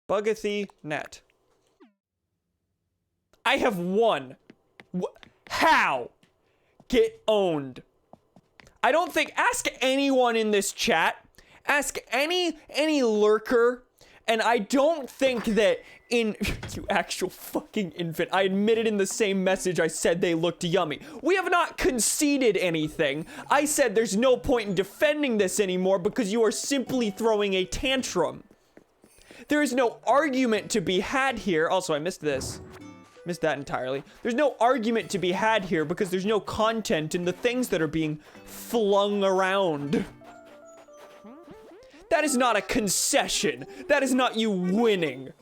Bugathy net. I have one. How? Get owned. I don't think, ask anyone in this chat, ask any lurker, and I don't think that you actual fucking infant, I admitted in the same message I said they looked yummy. We have not conceded anything. I said there's no point in defending this anymore because you are simply throwing a tantrum. There is no argument to be had here. Also, I missed this. Missed that entirely. There's no argument to be had here because there's no content in the things that are being flung around. That is not a concession. That is not you winning.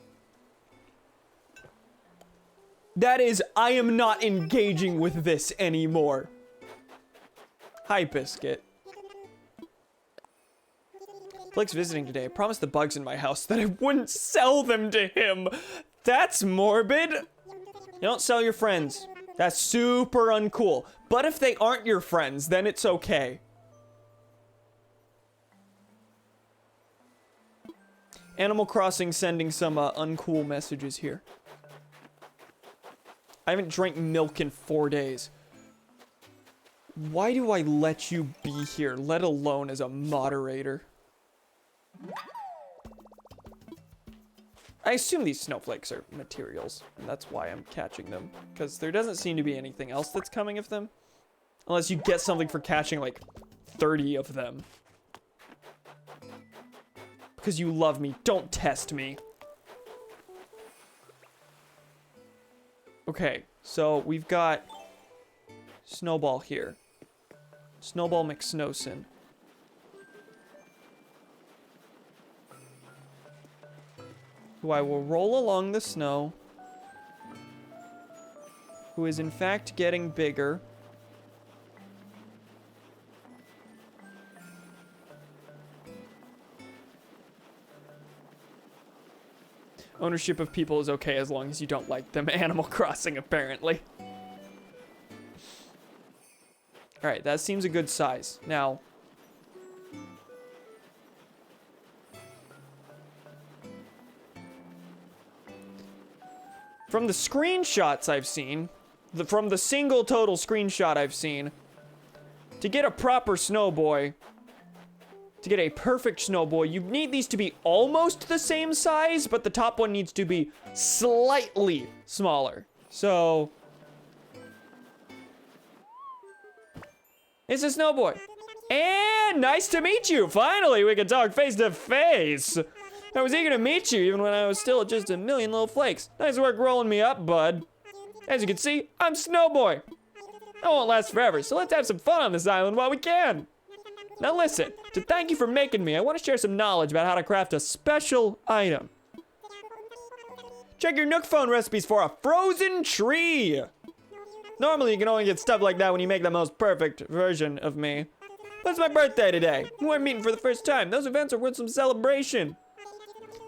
That is, I am not engaging with this anymore. Hi, Biscuit. Blake's visiting today. I promised the bugs in my house that I wouldn't sell them to him. That's morbid. You don't sell your friends. That's super uncool. But if they aren't your friends, then it's okay. Animal Crossing sending some uncool messages here. I haven't drank milk in 4 days. Why do I let you be here, let alone as a moderator? I assume these snowflakes are materials, and that's why I'm catching them. Because there doesn't seem to be anything else that's coming of them. Unless you get something for catching, like, 30 of them. Because you love me. Don't test me. Okay, so we've got Snowball here. Snowball McSnowson. Who I will roll along the snow. Who is in fact getting bigger. Ownership of people is okay as long as you don't like them. Animal Crossing, apparently. Alright, that seems a good size. Now, from the screenshots I've seen, from the single total screenshot I've seen, to get a proper Snowboy, to get a perfect Snowboy, you need these to be almost the same size, but the top one needs to be slightly smaller. So, it's a Snowboy. And nice to meet you. Finally, we can talk face to face. I was eager to meet you even when I was still just a million little flakes. Nice work rolling me up, bud. As you can see, I'm Snowboy. I won't last forever, so let's have some fun on this island while we can. Now listen, to thank you for making me, I want to share some knowledge about how to craft a special item. Check your Nook phone recipes for a frozen tree. Normally you can only get stuff like that when you make the most perfect version of me. But it's my birthday today. We're meeting for the first time. Those events are worth some celebration.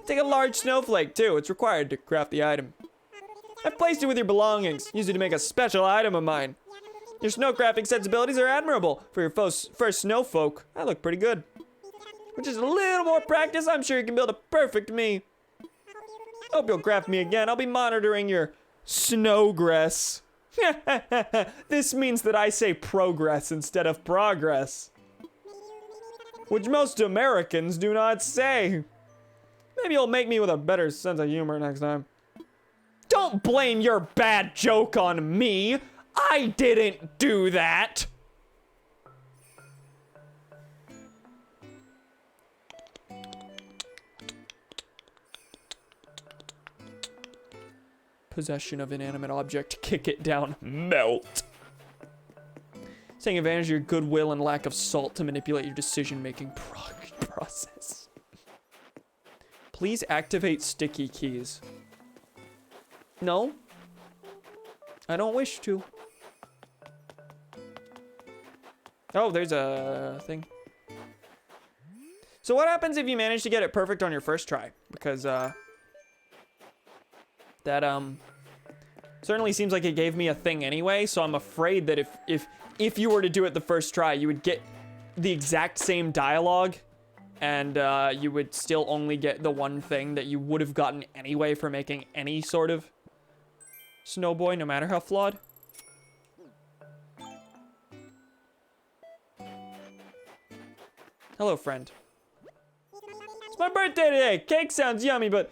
Take a large snowflake too, it's required to craft the item. I've placed it with your belongings, used it to make a special item of mine. Your snowcrafting sensibilities are admirable. For your first snowfolk, I look pretty good. With just a little more practice, I'm sure you can build a perfect me. Hope you'll craft me again. I'll be monitoring your snowgress. This means that I say progress instead of progress. Which most Americans do not say. Maybe you'll make me with a better sense of humor next time. Don't blame your bad joke on me. I didn't do that. Possession of inanimate object, kick it down, melt. Taking advantage of your goodwill and lack of salt to manipulate your decision-making process. Please activate sticky keys. No. I don't wish to. Oh, there's a thing. So what happens if you manage to get it perfect on your first try? Because, that, certainly seems like it gave me a thing anyway, so I'm afraid that if you were to do it the first try, you would get the exact same dialogue, and, you would still only get the one thing that you would have gotten anyway for making any sort of Snowboy, no matter how flawed. Hello, friend. It's my birthday today. Cake sounds yummy, but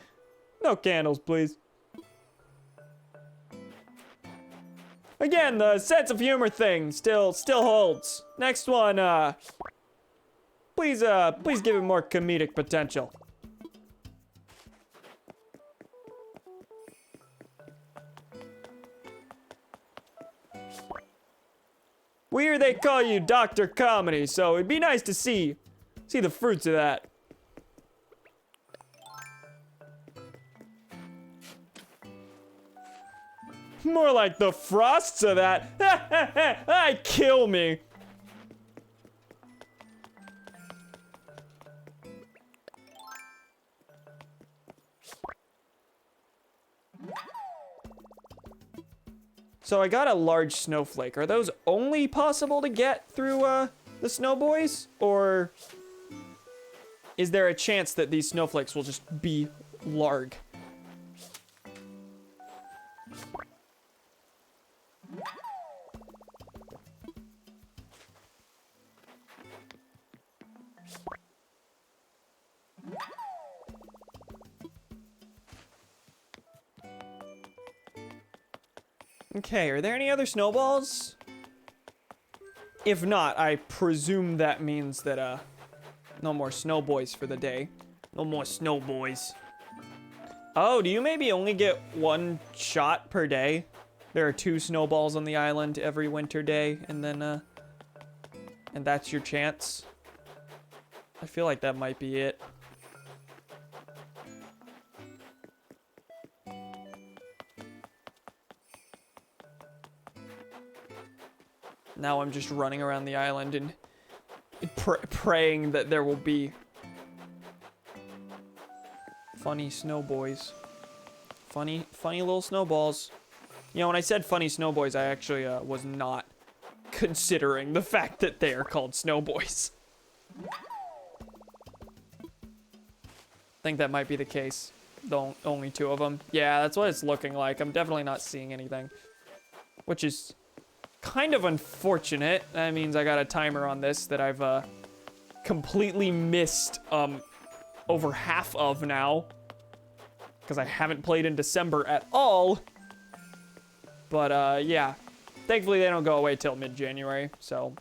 no candles, please. Again, the sense of humor thing still holds. Next one, please give it more comedic potential. We hear they call you Dr. Comedy, so it'd be nice to see the fruits of that. More like the frosts of that. I kill me. So I got a large snowflake. Are those only possible to get through the snowboys? Or is there a chance that these snowflakes will just be larg? Okay, are there any other snowballs? If not, I presume that means that, no more snowboys for the day. No more snowboys. Oh, do you maybe only get one shot per day? There are 2 snowballs on the island every winter day, and then, and that's your chance? I feel like that might be it. Now I'm just running around the island and praying that there will be funny snowboys. Funny little snowballs. You know, when I said funny snowboys, I actually was not considering the fact that they are called snowboys. I think that might be the case. Only 2 of them. Yeah, that's what it's looking like. I'm definitely not seeing anything. Which is kind of unfortunate. That means I got a timer on this that I've completely missed over half of now. Because I haven't played in December at all. But yeah. Thankfully they don't go away till mid-January, so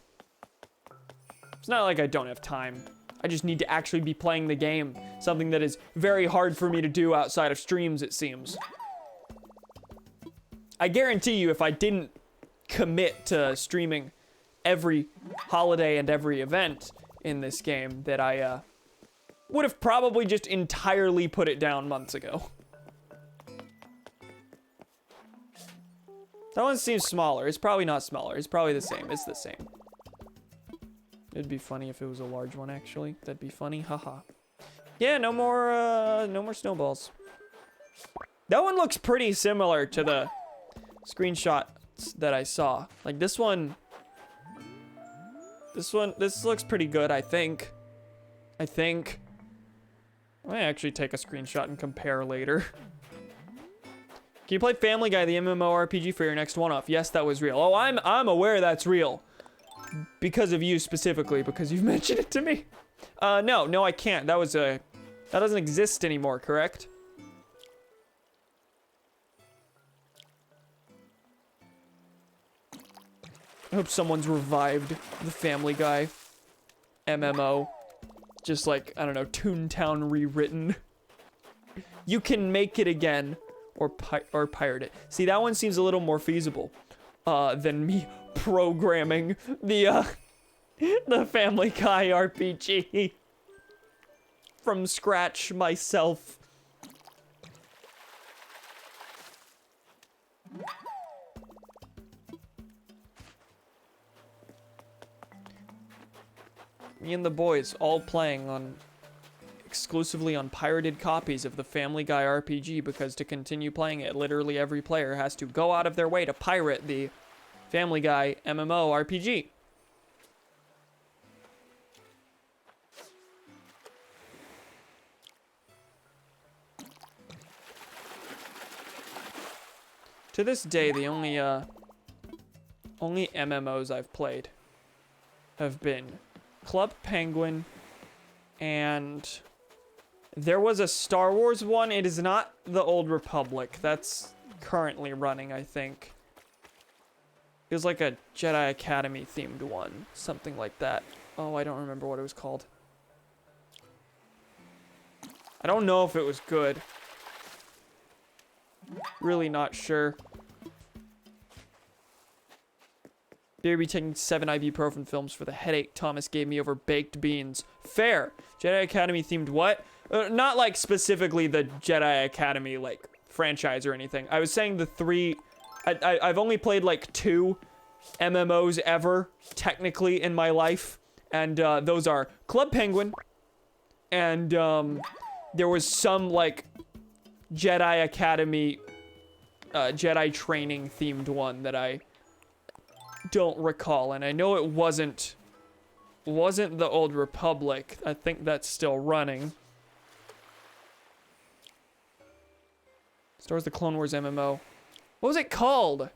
it's not like I don't have time. I just need to actually be playing the game. Something that is very hard for me to do outside of streams, it seems. I guarantee you if I didn't commit to streaming every holiday and every event in this game, that I would have probably just entirely put it down months ago. That one seems smaller. It's probably not smaller. It's probably the same. It's the same. It'd be funny if it was a large one, actually. That'd be funny. Haha. Yeah, no more snowballs. That one looks pretty similar to the screenshots that I saw. Like this looks pretty good, I think. I might actually take a screenshot and compare later. Can you play Family Guy, the MMORPG, for your next one-off? Yes, that was real. Oh, I'm aware that's real. Because of you specifically, because you've mentioned it to me. No, I can't. That doesn't exist anymore, correct? I hope someone's revived the Family Guy MMO. Just like, I don't know, Toontown rewritten. You can make it again. Or pirate it. See, that one seems a little more feasible than me programming the Family Guy RPG from scratch myself. Me and the boys all playing exclusively on pirated copies of the Family Guy RPG, because to continue playing it, literally every player has to go out of their way to pirate the Family Guy MMO RPG. To this day, the only MMOs I've played have been Club Penguin, and there was a Star Wars one. It is not the Old Republic. That's currently running, I think. It was like a Jedi Academy themed one. Something like that. Oh, I don't remember what it was called. I don't know if it was good. Really not sure. Be taking 7 ibuprofen films for the headache Thomas gave me over baked beans. Fair. Jedi Academy themed what? Not like specifically the Jedi Academy like franchise or anything. I was saying the 3. I've only played like 2 MMOs ever technically in my life, and those are Club Penguin, and there was some like Jedi Academy Jedi training themed one that I don't recall, and I know it wasn't the Old Republic. I think that's still running. Star Wars: The Clone Wars MMO. What was it called?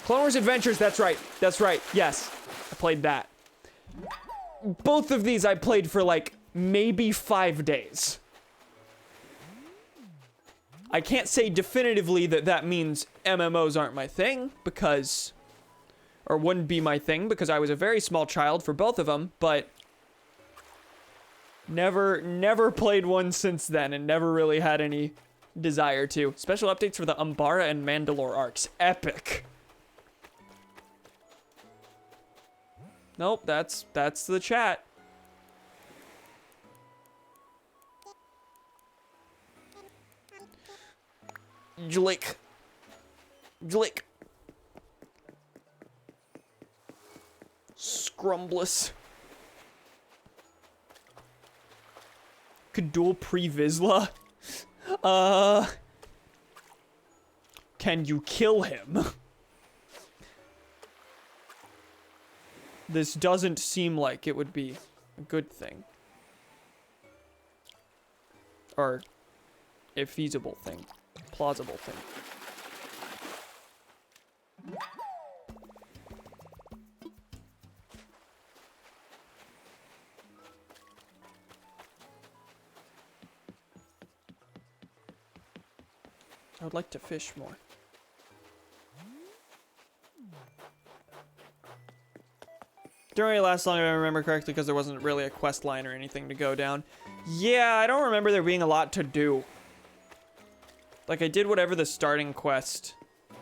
Clone Wars Adventures, that's right. That's right, yes. I played that. Both of these I played for like maybe 5 days. I can't say definitively that that means MMOs aren't my thing, because... or wouldn't be my thing, because I was a very small child for both of them, but... Never played one since then, and never really had any desire to. Special updates for the Umbara and Mandalore arcs. Epic. Nope, that's the chat. Jlick. Jlick. Scrumbless. Could duel pre-Vizsla? Can you kill him? This doesn't seem like it would be a good thing. Or a feasible thing. Plausible thing. I would like to fish more. Didn't really last long if I remember correctly because there wasn't really a quest line or anything to go down. Yeah, I don't remember there being a lot to do. Like, I did whatever the starting quest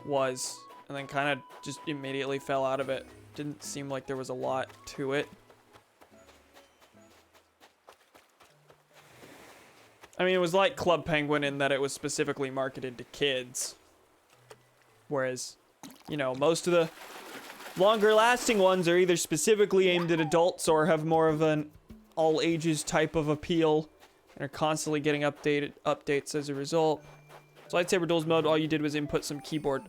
was, and then kind of just immediately fell out of it. Didn't seem like there was a lot to it. I mean, it was like Club Penguin in that it was specifically marketed to kids. Whereas, you know, most of the longer lasting ones are either specifically aimed at adults or have more of an all ages type of appeal and are constantly getting updates as a result. So lightsaber duels mode, all you did was input some keyboard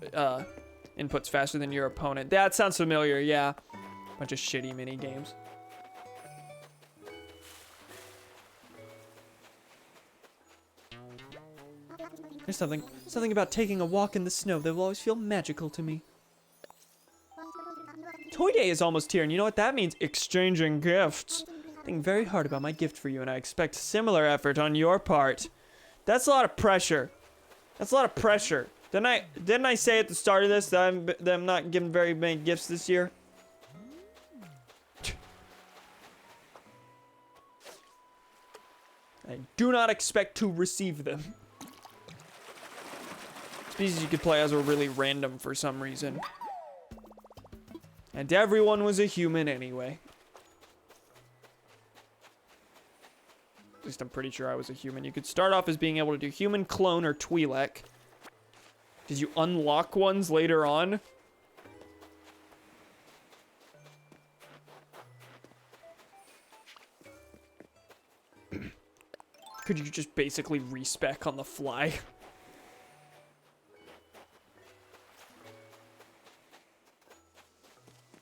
inputs faster than your opponent. That sounds familiar, yeah. Bunch of shitty mini games. There's something about taking a walk in the snow that will always feel magical to me. Toy Day is almost here, and you know what that means? Exchanging gifts. I think very hard about my gift for you, and I expect similar effort on your part. That's a lot of pressure. That's a lot of pressure. Didn't I say at the start of this that I'm not giving very many gifts this year? I do not expect to receive them. Species you could play as were really random for some reason. And everyone was a human anyway. At least I'm pretty sure I was a human. You could start off as being able to do human, clone, or Twi'lek. Did you unlock ones later on? Could you just basically respec on the fly?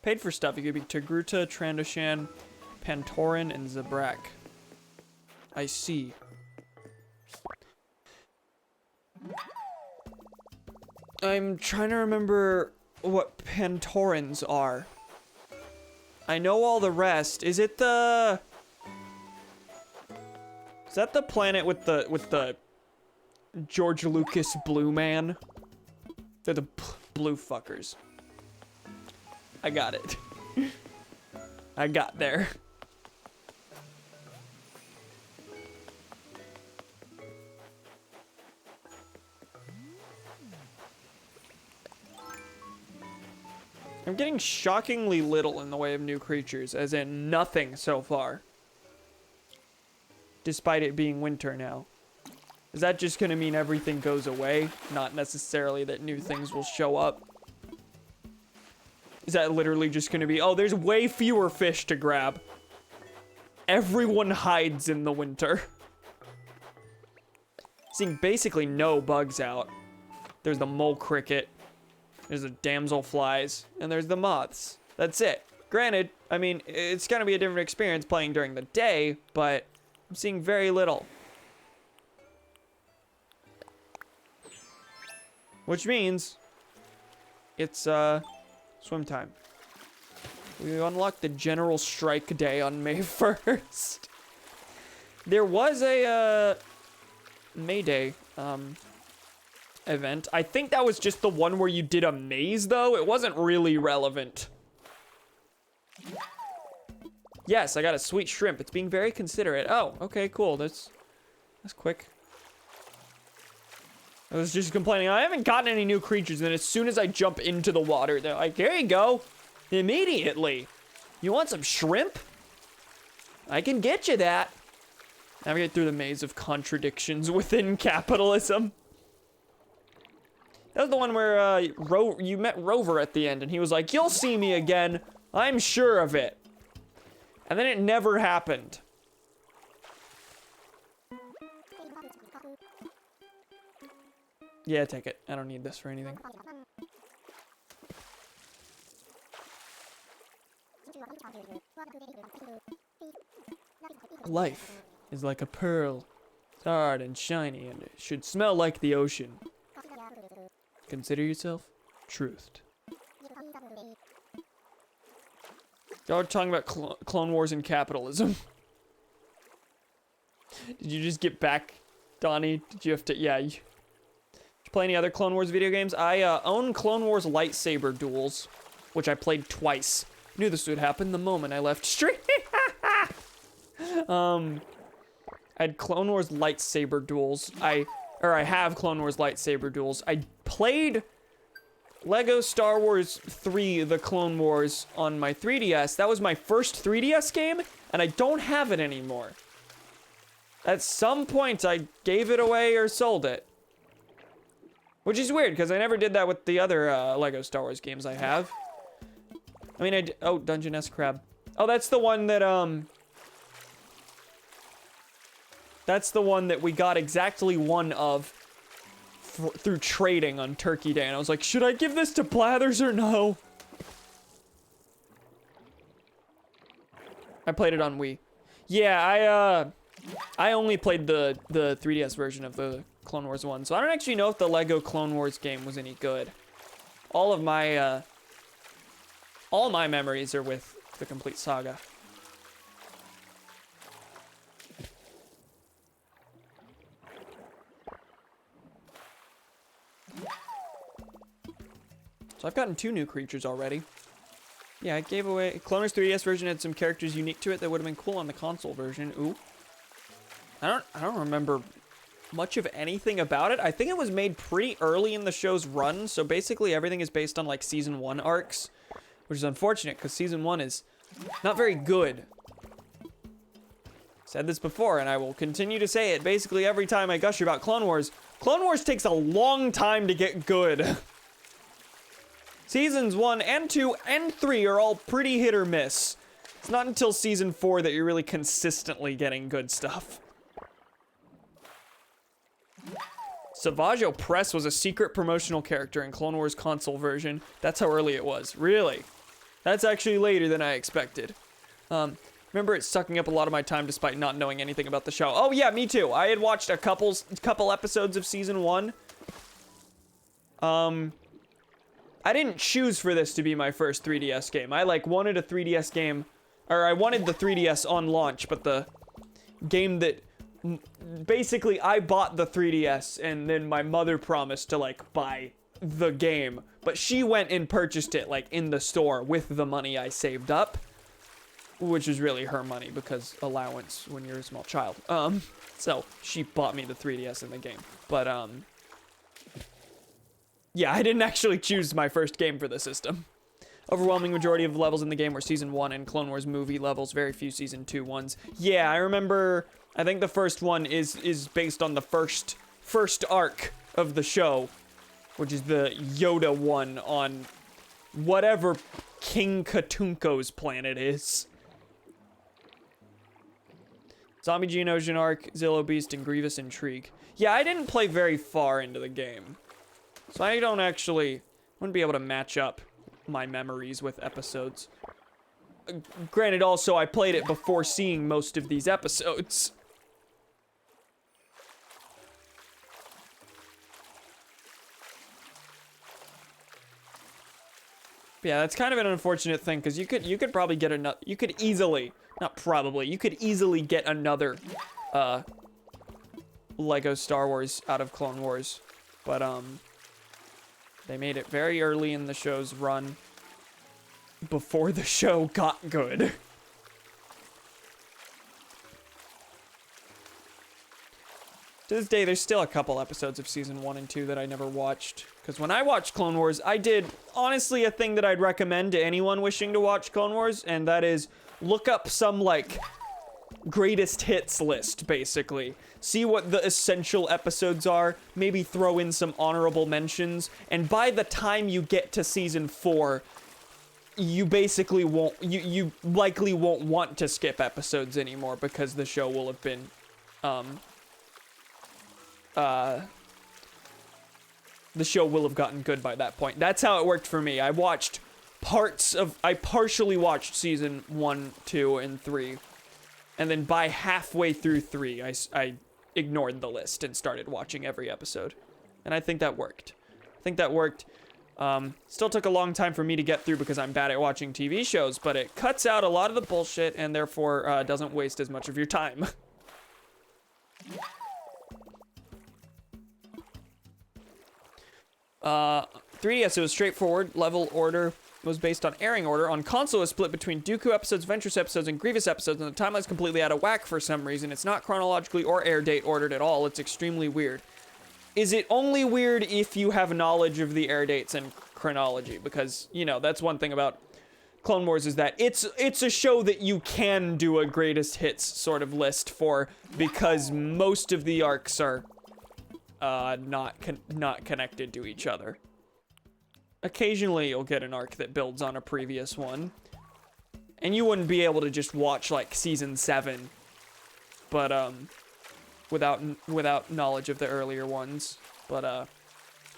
Paid for stuff. You could be Togruta, Trandoshan, Pantoran, and Zabrak. I see. I'm trying to remember what Pantorans are. I know all the rest. Is it the... Is that the planet with the George Lucas blue man? They're the blue fuckers. I got it. I got there. I'm getting shockingly little in the way of new creatures, as in nothing so far. Despite it being winter now. Is that just gonna mean everything goes away? Not necessarily that new things will show up. Is that literally just gonna be, oh, there's way fewer fish to grab. Everyone hides in the winter. Seeing basically no bugs out. There's the mole cricket. There's the damselflies. And there's the moths. That's it. Granted, I mean, it's going to be a different experience playing during the day, but I'm seeing very little. Which means it's swim time. We unlocked the General Strike Day on May 1st. There was a May Day event. I think that was just the one where you did a maze, though. It wasn't really relevant. Yes, I got a sweet shrimp. It's being very considerate. Oh, okay, cool. That's quick. I was just complaining. I haven't gotten any new creatures, and as soon as I jump into the water, they're like, here you go. Immediately. You want some shrimp? I can get you that. Navigate through the maze of contradictions within capitalism. That was the one where you met Rover at the end, and he was like, you'll see me again. I'm sure of it. And then it never happened. Yeah, take it. I don't need this for anything. Life is like a pearl. It's hard and shiny, and it should smell like the ocean. Consider yourself truthed. Y'all are talking about Clone Wars and capitalism. Did you just get back, Donnie? Did you have to? Yeah. Did you play any other Clone Wars video games? I own Clone Wars lightsaber duels, which I played twice. Knew this would happen the moment I left stream. I had Clone Wars lightsaber duels. I have Clone Wars lightsaber duels. I played Lego Star Wars 3, The Clone Wars on my 3DS. That was my first 3DS game, and I don't have it anymore. At some point, I gave it away or sold it. Which is weird, because I never did that with the other Lego Star Wars games I have. I mean, oh, Dungeness Crab. Oh, that's the one that, that's the one that we got exactly one of through trading on Turkey Day. And I was like, should I give this to Blathers or no? I played it on Wii. Yeah, I only played the 3DS version of the Clone Wars 1. So I don't actually know if the Lego Clone Wars game was any good. All my memories are with the complete saga. So I've gotten 2 new creatures already. Yeah, I gave away... Clone Wars 3DS version had some characters unique to it that would have been cool on the console version. Ooh. I don't remember much of anything about it. I think it was made pretty early in the show's run, so basically everything is based on, like, Season 1 arcs, which is unfortunate, because Season 1 is not very good. Said this before, and I will continue to say it basically every time I gush about Clone Wars. Clone Wars takes a long time to get good. Seasons 1 and 2 and 3 are all pretty hit or miss. It's not until Season 4 that you're really consistently getting good stuff. Savaggio Press was a secret promotional character in Clone Wars console version. That's how early it was. Really? That's actually later than I expected. Remember it sucking up a lot of my time despite not knowing anything about the show. Oh yeah, me too. I had watched a couple episodes of Season 1. I didn't choose for this to be my first 3DS game. I wanted a 3DS game, or I wanted the 3DS on launch, but the game that basically I bought the 3DS and then my mother promised to buy the game, but she went and purchased it in the store with the money I saved up, which is really her money because allowance when you're a small child. So she bought me the 3DS and the game, but yeah, I didn't actually choose my first game for the system. Overwhelming majority of the levels in the game were Season 1 and Clone Wars movie levels, very few Season 2 ones. Yeah, I remember, I think the first one is based on the first arc of the show, which is the Yoda one on whatever King Katunko's planet is. Zombie Geonosian arc, Zillow Beast, and Grievous Intrigue. Yeah, I didn't play very far into the game. So I wouldn't be able to match up my memories with episodes. Granted, also, I played it before seeing most of these episodes. Yeah, that's kind of an unfortunate thing, because you could probably get another, you could easily get another, Lego Star Wars out of Clone Wars, but, they made it very early in the show's run, before the show got good. To this day, there's still a couple episodes of season 1 and 2 that I never watched. Because when I watched Clone Wars, I did, honestly, a thing that I'd recommend to anyone wishing to watch Clone Wars, and that is look up some, like, greatest hits list, basically. See what the essential episodes are, maybe throw in some honorable mentions, and by the time you get to season 4, you basically won't, you likely won't want to skip episodes anymore, because the show will have been, the show will have gotten good by that point. That's how it worked for me. I partially watched season 1, 2, and 3. And then by halfway through 3, I ignored the list and started watching every episode. And I think that worked. Still took a long time for me to get through because I'm bad at watching TV shows, but it cuts out a lot of the bullshit and therefore doesn't waste as much of your time. 3DS, it was straightforward. Level order was based on airing order. On console, it was split between Dooku episodes, Ventress episodes, and Grievous episodes, and the timeline's completely out of whack for some reason. It's not chronologically or air date ordered at all. It's extremely weird. Is it only weird if you have knowledge of the air dates and chronology? Because, you know, that's one thing about Clone Wars is that it's a show that you can do a greatest hits sort of list for, because most of the arcs are not connected to each other. Occasionally you'll get an arc that builds on a previous one, and you wouldn't be able to just watch like season 7, but without knowledge of the earlier ones. But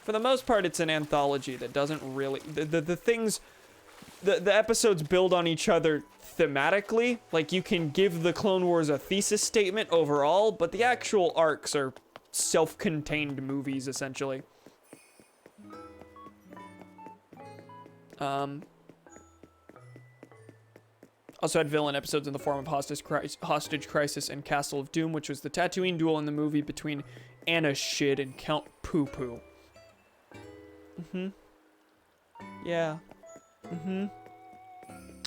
for the most part, it's an anthology that doesn't really the episodes build on each other thematically. Like, you can give the Clone Wars a thesis statement overall, but the actual arcs are self-contained movies, essentially. Also had villain episodes in the form of Hostage Crisis and Castle of Doom, which was the Tatooine duel in the movie between Anna Shid and Count Poo Poo. Yeah.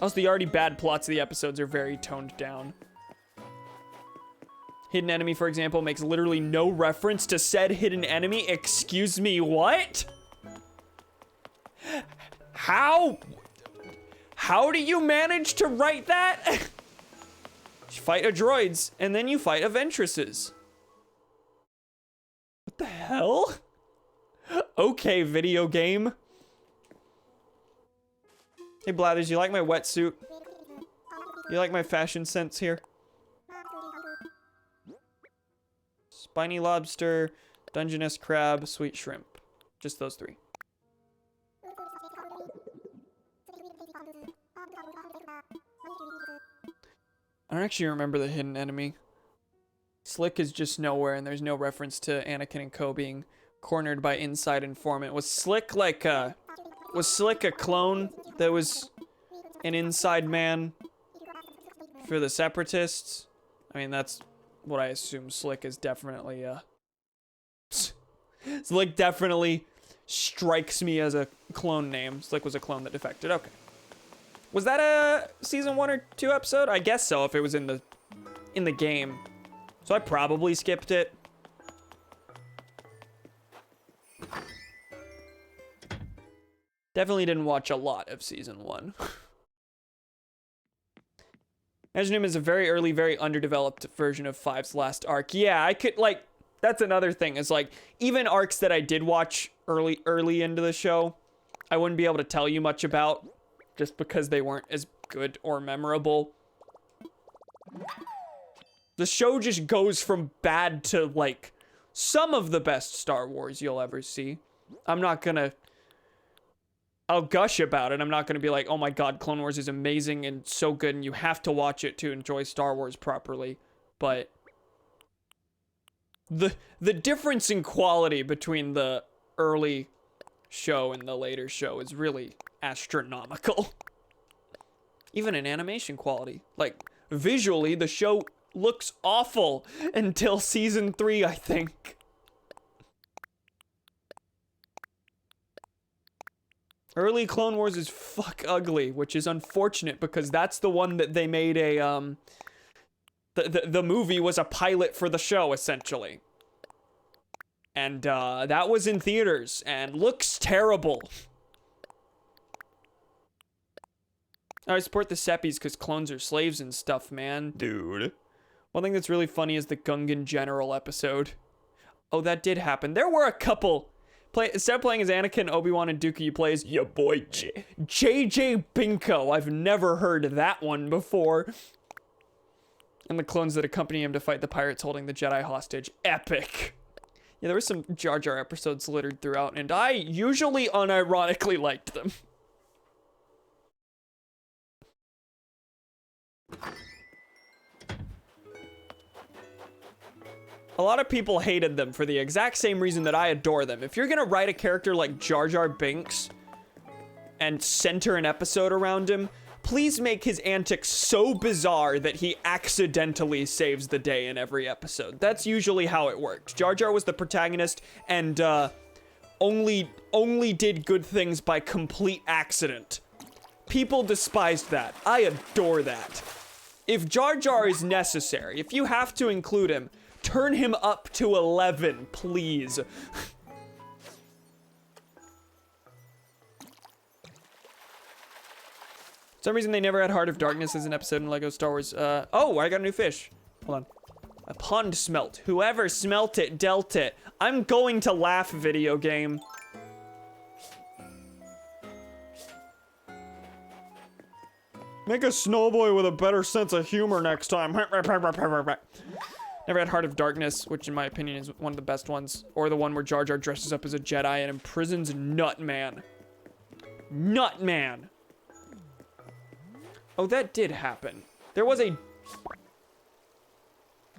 Also, the already bad plots of the episodes are very toned down. Hidden Enemy, for example, makes literally no reference to said hidden enemy. Excuse me, what? How do you manage to write that? You fight a droids, and then you fight a Ventresses. What the hell? Okay, video game. Hey, Blathers, you like my wetsuit? You like my fashion sense here? Spiny lobster, Dungeness crab, sweet shrimp. Just those 3. I don't actually remember the hidden enemy. Slick is just nowhere, and there's no reference to Anakin and Co being cornered by inside informant. Was Slick like a clone that was an inside man for the Separatists? I mean, that's what I assume. Slick is definitely Slick definitely strikes me as a clone name. Slick was a clone that defected. Okay. Was that a season 1 or 2 episode? I guess so, if it was in the game. So I probably skipped it. Definitely didn't watch a lot of season 1. Imagine is a very early, very underdeveloped version of 5's last arc. Yeah, I could, like, that's another thing. Is like, even arcs that I did watch early into the show, I wouldn't be able to tell you much about, just because they weren't as good or memorable. The show just goes from bad to, like, some of the best Star Wars you'll ever see. I'm not gonna... I'll gush about it. I'm not gonna be like, oh my god, Clone Wars is amazing and so good and you have to watch it to enjoy Star Wars properly. But... The difference in quality between the early show and the later show is really astronomical. Even in animation quality. Like, visually, the show looks awful until season 3, I think. Early Clone Wars is fuck ugly, which is unfortunate because that's the one that they made a, the movie was a pilot for the show, essentially. And, that was in theaters, and looks terrible. I support the Seppies because clones are slaves and stuff, man. Dude. One thing that's really funny is the Gungan General episode. Oh, that did happen. There were a couple. Instead of playing as Anakin, Obi-Wan, and Dooku, you play as your boy JJ Binko. I've never heard that one before. And the clones that accompany him to fight the pirates holding the Jedi hostage. Epic. Yeah, there were some Jar Jar episodes littered throughout, and I usually unironically liked them. A lot of people hated them for the exact same reason that I adore them. If you're gonna write a character like Jar Jar Binks and center an episode around him, please make his antics so bizarre that he accidentally saves the day in every episode. That's usually how it worked. Jar Jar was the protagonist and only did good things by complete accident. People despised that. I adore that. If Jar Jar is necessary, if you have to include him, turn him up to 11, please. For some reason, they never had Heart of Darkness as an episode in LEGO Star Wars. Oh, I got a new fish. Hold on. A pond smelt. Whoever smelt it, dealt it. I'm going to laugh, video game. Make a snowboy with a better sense of humor next time. Never had Heart of Darkness, which in my opinion is one of the best ones. Or the one where Jar Jar dresses up as a Jedi and imprisons Nutman. Nutman! Oh, that did happen. There was a...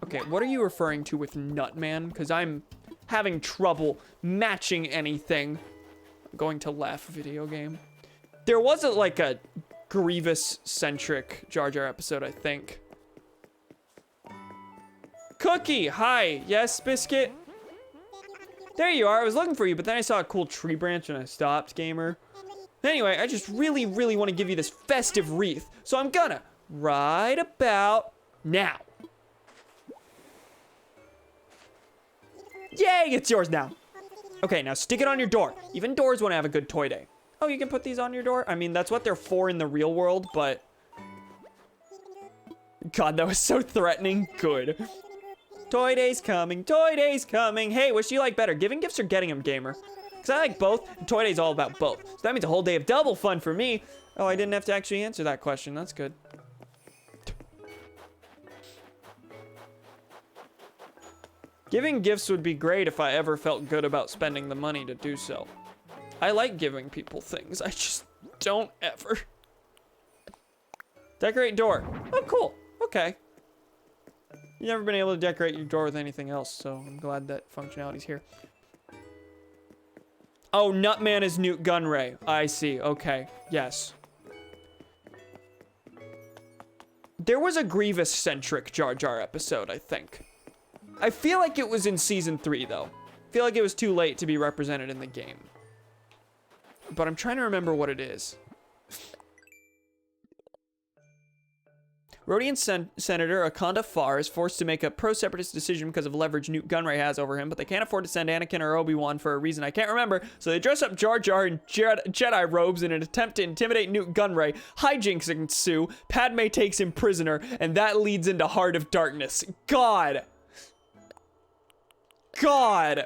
Okay, what are you referring to with Nutman? Because I'm having trouble matching anything. I'm going to laugh, video game. There was like a Grievous-centric Jar Jar episode, I think. Cookie, hi. Yes, Biscuit? There you are. I was looking for you, but then I saw a cool tree branch and I stopped, gamer. Anyway, I just really want to give you this festive wreath, so I'm gonna right about now. Yay, it's yours now. Okay, now stick it on your door. Even doors want to have a good toy day. Oh, you can put these on your door? I mean, that's what they're for in the real world, but... God, that was so threatening. Good. Toy day's coming, toy day's coming. Hey, which do you like better, giving gifts or getting them, gamer? Because I like both, and toy day's all about both. So that means a whole day of double fun for me. Oh, I didn't have to actually answer that question. That's good. Giving gifts would be great if I ever felt good about spending the money to do so. I like giving people things. I just don't ever. Decorate door. Oh, cool. Okay. You've never been able to decorate your door with anything else, so I'm glad that functionality's here. Oh, Nutman is Newt Gunray. I see. Okay. Yes. There was a Grievous-centric Jar Jar episode, I think. I feel like it was in Season 3, though. I feel like it was too late to be represented in the game. But I'm trying to remember what it is. Rhodian Senator Akanda Farr is forced to make a pro-separatist decision because of leverage Newt Gunray has over him, but they can't afford to send Anakin or Obi-Wan for a reason I can't remember, so they dress up Jar Jar in Jedi robes in an attempt to intimidate Newt Gunray. Hijinks ensue, Padme takes him prisoner, and that leads into Heart of Darkness. God! God!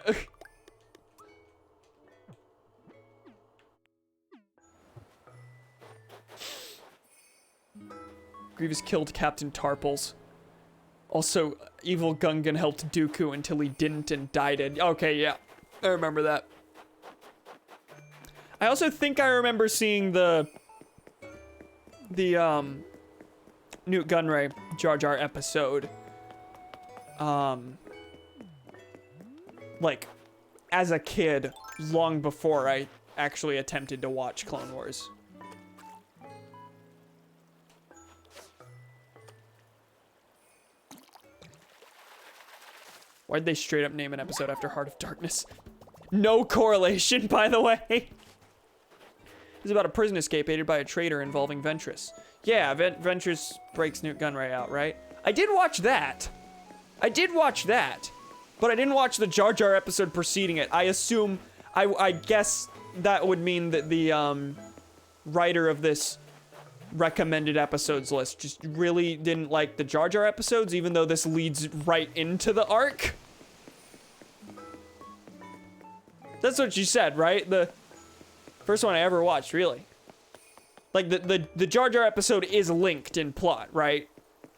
Grievous killed Captain Tarples. Also, evil Gungan helped Dooku until he didn't and died. Okay, yeah. I remember that. I also think I remember seeing the Newt Gunray Jar Jar episode. Like, as a kid, long before I actually attempted to watch Clone Wars. Why'd they straight up name an episode after Heart of Darkness? No correlation, by the way. It's about a prison escape aided by a traitor involving Ventress. Yeah, Ventress breaks Newt Gunray out, right? I did watch that. I did watch that. But I didn't watch the Jar Jar episode preceding it. I assume, I guess that would mean that the writer of this recommended episodes list just really didn't like the Jar Jar episodes, even though this leads right into the arc. That's what she said, right? The first one I ever watched, really. Like, the Jar Jar episode is linked in plot, right?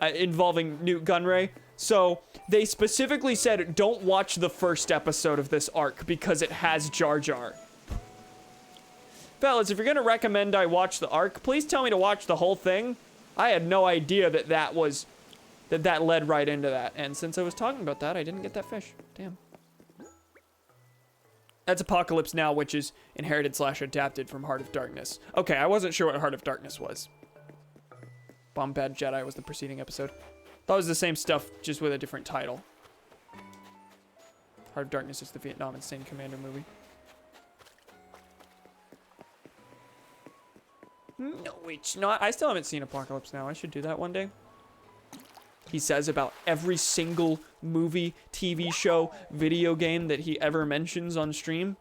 Involving Newt Gunray. So, they specifically said, don't watch the first episode of this arc because it has Jar Jar. Fellas, if you're gonna recommend I watch the arc, please tell me to watch the whole thing. I had no idea that that led right into that. And since I was talking about that, I didn't get that fish. Damn. That's Apocalypse Now, which is inherited / adapted from Heart of Darkness. Okay, I wasn't sure what Heart of Darkness was. Bomb Bad Jedi was the preceding episode. Thought it was the same stuff, just with a different title. Heart of Darkness is the Vietnam Insane Commander movie. No, it's not. I still haven't seen Apocalypse Now. I should do that one day. He says about every single movie, TV show, video game that he ever mentions on stream.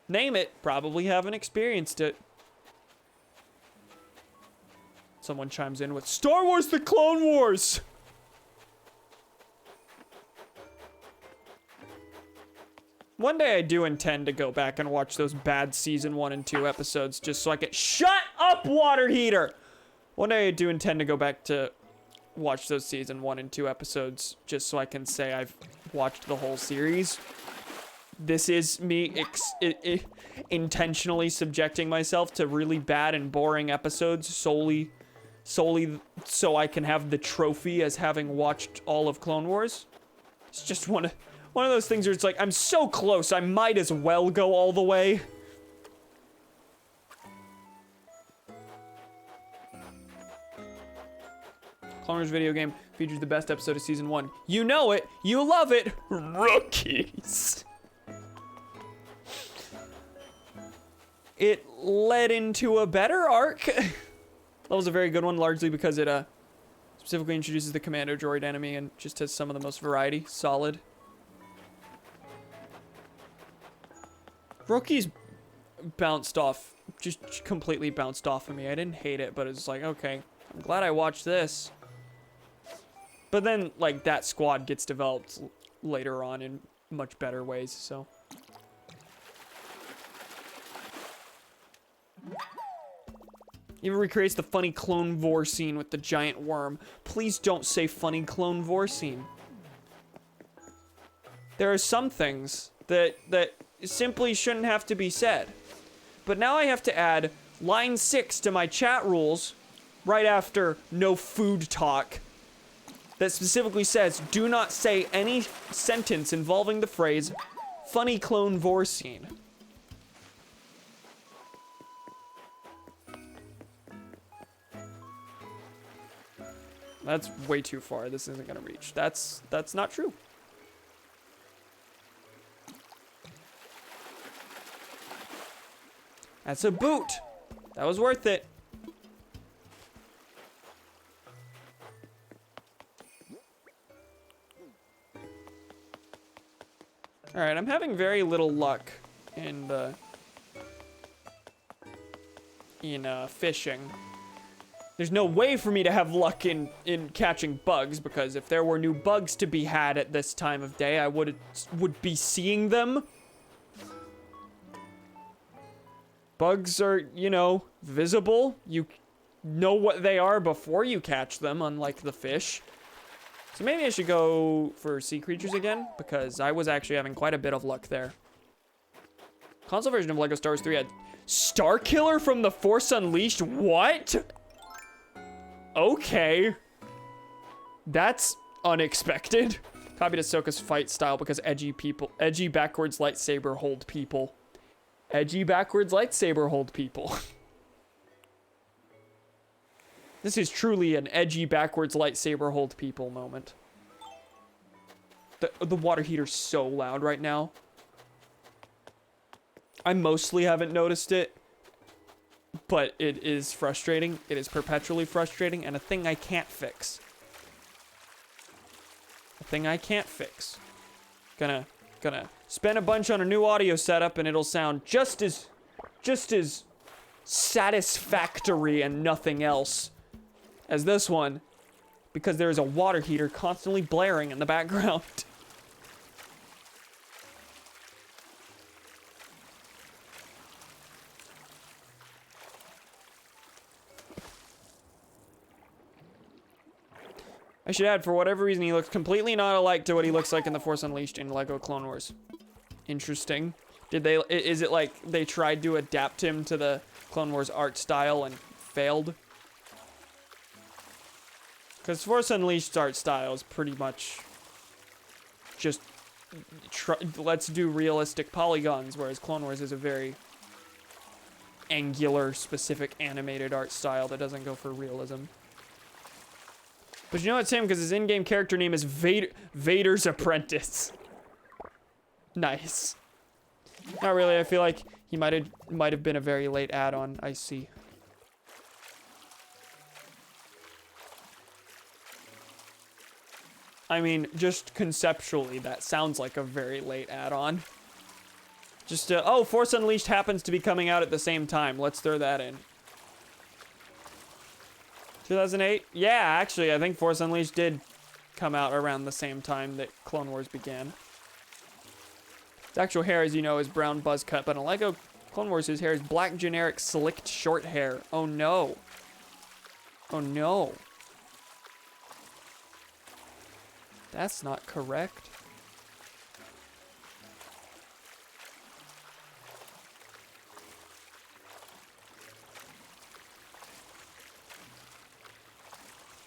Name it. Probably haven't experienced it. Someone chimes in with Star Wars: The Clone Wars. One day I do intend to go back and watch those bad season 1 and 2 episodes just so I can— Shut up, water heater! One day I do intend to go back to watch those season 1 and 2 episodes just so I can say I've watched the whole series. This is me intentionally subjecting myself to really bad and boring episodes solely so I can have the trophy as having watched all of Clone Wars. It's just one of those things where it's like, I'm so close, I might as well go all the way. Clone Wars video game features the best episode of season 1. You know it, you love it, rookies. It led into a better arc. That was a very good one, largely because it specifically introduces the commando droid enemy and just has some of the most variety. Solid. Rookies bounced off, just completely bounced off of me. I didn't hate it, but it's like, okay, I'm glad I watched this. But then, like, that squad gets developed later on in much better ways, so. Even recreates the funny Clone War scene with the giant worm. Please don't say funny Clone War scene. There are some things that simply shouldn't have to be said. But now I have to add line 6 to my chat rules right after no food talk that specifically says, do not say any sentence involving the phrase funny Clone War scene. That's way too far. This isn't gonna reach. That's not true. That's a boot. That was worth it. Alright, I'm having very little luck in fishing. There's no way for me to have luck in catching bugs, because if there were new bugs to be had at this time of day, I would be seeing them. Bugs are, visible. You know what they are before you catch them, unlike the fish. So maybe I should go for sea creatures again, because I was actually having quite a bit of luck there. Console version of LEGO Star Wars 3 had Star Killer from The Force Unleashed? What? Okay. That's unexpected. Copied Ahsoka's fight style because edgy backwards lightsaber hold people. Edgy backwards lightsaber hold people. This is truly an edgy backwards lightsaber hold people moment. The water heater's so loud right now. I mostly haven't noticed it, but it is frustrating. It is perpetually frustrating and a thing I can't fix. A thing I can't fix. Gonna spend a bunch on a new audio setup and it'll sound just as satisfactory and nothing else as this one, because there is a water heater constantly blaring in the background. I should add, for whatever reason, he looks completely not alike to what he looks like in The Force Unleashed in LEGO Clone Wars. Interesting. Is it like they tried to adapt him to the Clone Wars art style and failed? Because Force Unleashed art style is pretty much just let's do realistic polygons, whereas Clone Wars is a very angular, specific animated art style that doesn't go for realism. But you know it's him because his in-game character name is Vader's Apprentice. Nice. Not really. I feel like he might have been a very late add-on. I see. I mean, just conceptually, that sounds like a very late add-on. Just, oh, Force Unleashed happens to be coming out at the same time. Let's throw that in. 2008? Yeah, actually, I think Force Unleashed did come out around the same time that Clone Wars began. His actual hair, as you know, is brown buzz cut, but in LEGO Clone Wars, his hair is black, generic, slicked, short hair. Oh, no. Oh, no. That's not correct.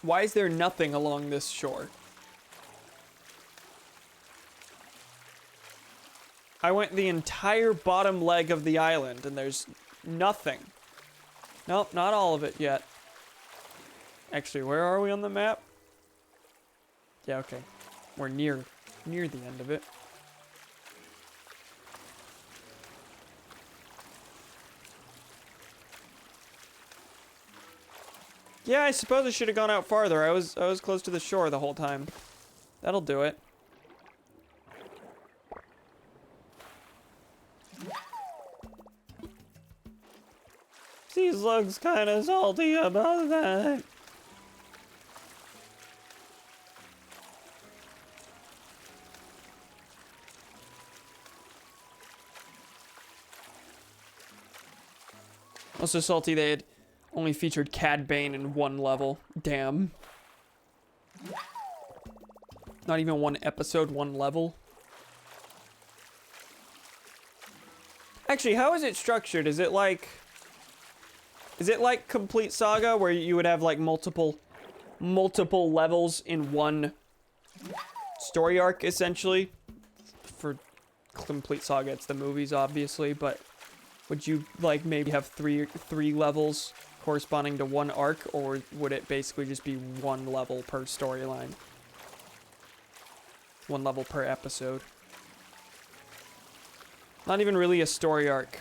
Why is there nothing along this shore? I went the entire bottom leg of the island and there's nothing. Nope, not all of it yet. Actually, where are we on the map? Yeah, okay. We're near the end of it. Yeah, I suppose I should have gone out farther. I was close to the shore the whole time. That'll do it. These looks kind of salty about that. Also salty they had only featured Cad Bane in one level. Damn. Not even one episode, one level. Actually, how is it structured? Is it like Complete Saga, where you would have like multiple levels in one story arc, essentially? For Complete Saga, it's the movies, obviously, but would you like maybe have three levels corresponding to one arc, or would it basically just be one level per storyline? One level per episode. Not even really a story arc.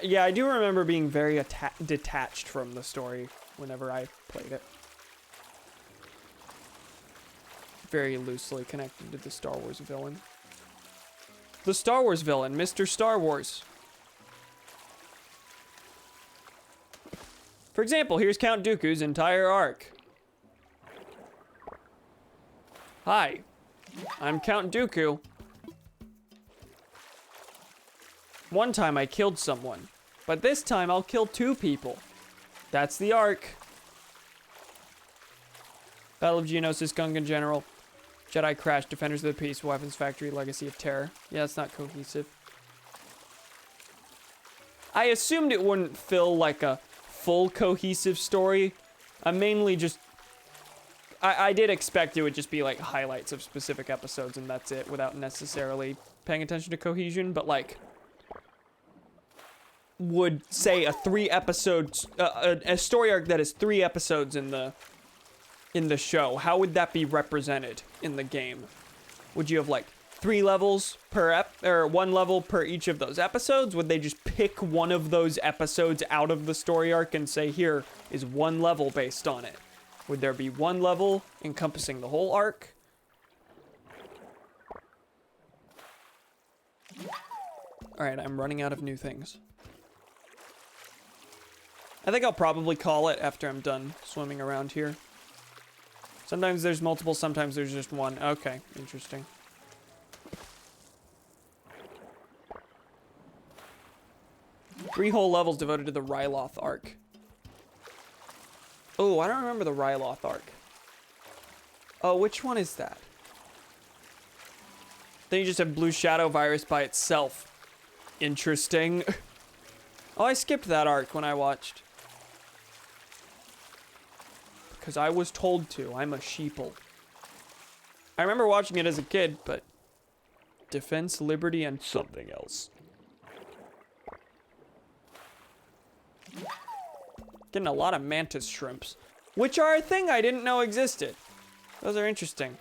Yeah, I do remember being very detached from the story whenever I played it. Very loosely connected to the Star Wars villain. The Star Wars villain, Mr. Star Wars. For example, here's Count Dooku's entire arc. Hi, I'm Count Dooku. One time I killed someone, but this time I'll kill 2 people. That's the arc. Battle of Geonosis, Gungan General, Jedi Crash, Defenders of the Peace, Weapons Factory, Legacy of Terror. Yeah, it's not cohesive. I assumed it wouldn't fill like a full cohesive story. I'm mainly just... I did expect it would just be like highlights of specific episodes and that's it, without necessarily paying attention to cohesion, but like... would say a 3 episodes, a story arc that is 3 episodes in the show, how would that be represented in the game? Would you have like 3 levels per or 1 level per each of those episodes? Would they just pick one of those episodes out of the story arc and say, here is 1 level based on it? Would there be 1 level encompassing the whole arc? All right, I'm running out of new things. I think I'll probably call it after I'm done swimming around here. Sometimes there's multiple, sometimes there's just one. Okay, interesting. Three whole levels devoted to the Ryloth arc. Oh, I don't remember the Ryloth arc. Oh, which one is that? Then you just have Blue Shadow Virus by itself. Interesting. Oh, I skipped that arc when I watched. Because I was told to. I'm a sheeple. I remember watching it as a kid, but... Defense, Liberty, and something else. Getting a lot of mantis shrimps. Which are a thing I didn't know existed. Those are interesting.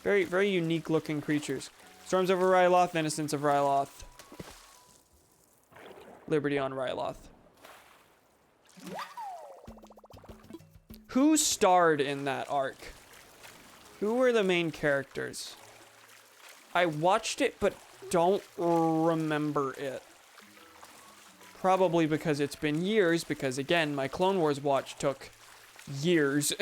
Very, very unique looking creatures. Storms over Ryloth, Innocence of Ryloth. Liberty on Ryloth. Who starred in that arc? Who were the main characters? I watched it, but don't remember it. Probably because it's been years, because again, my Clone Wars watch took years.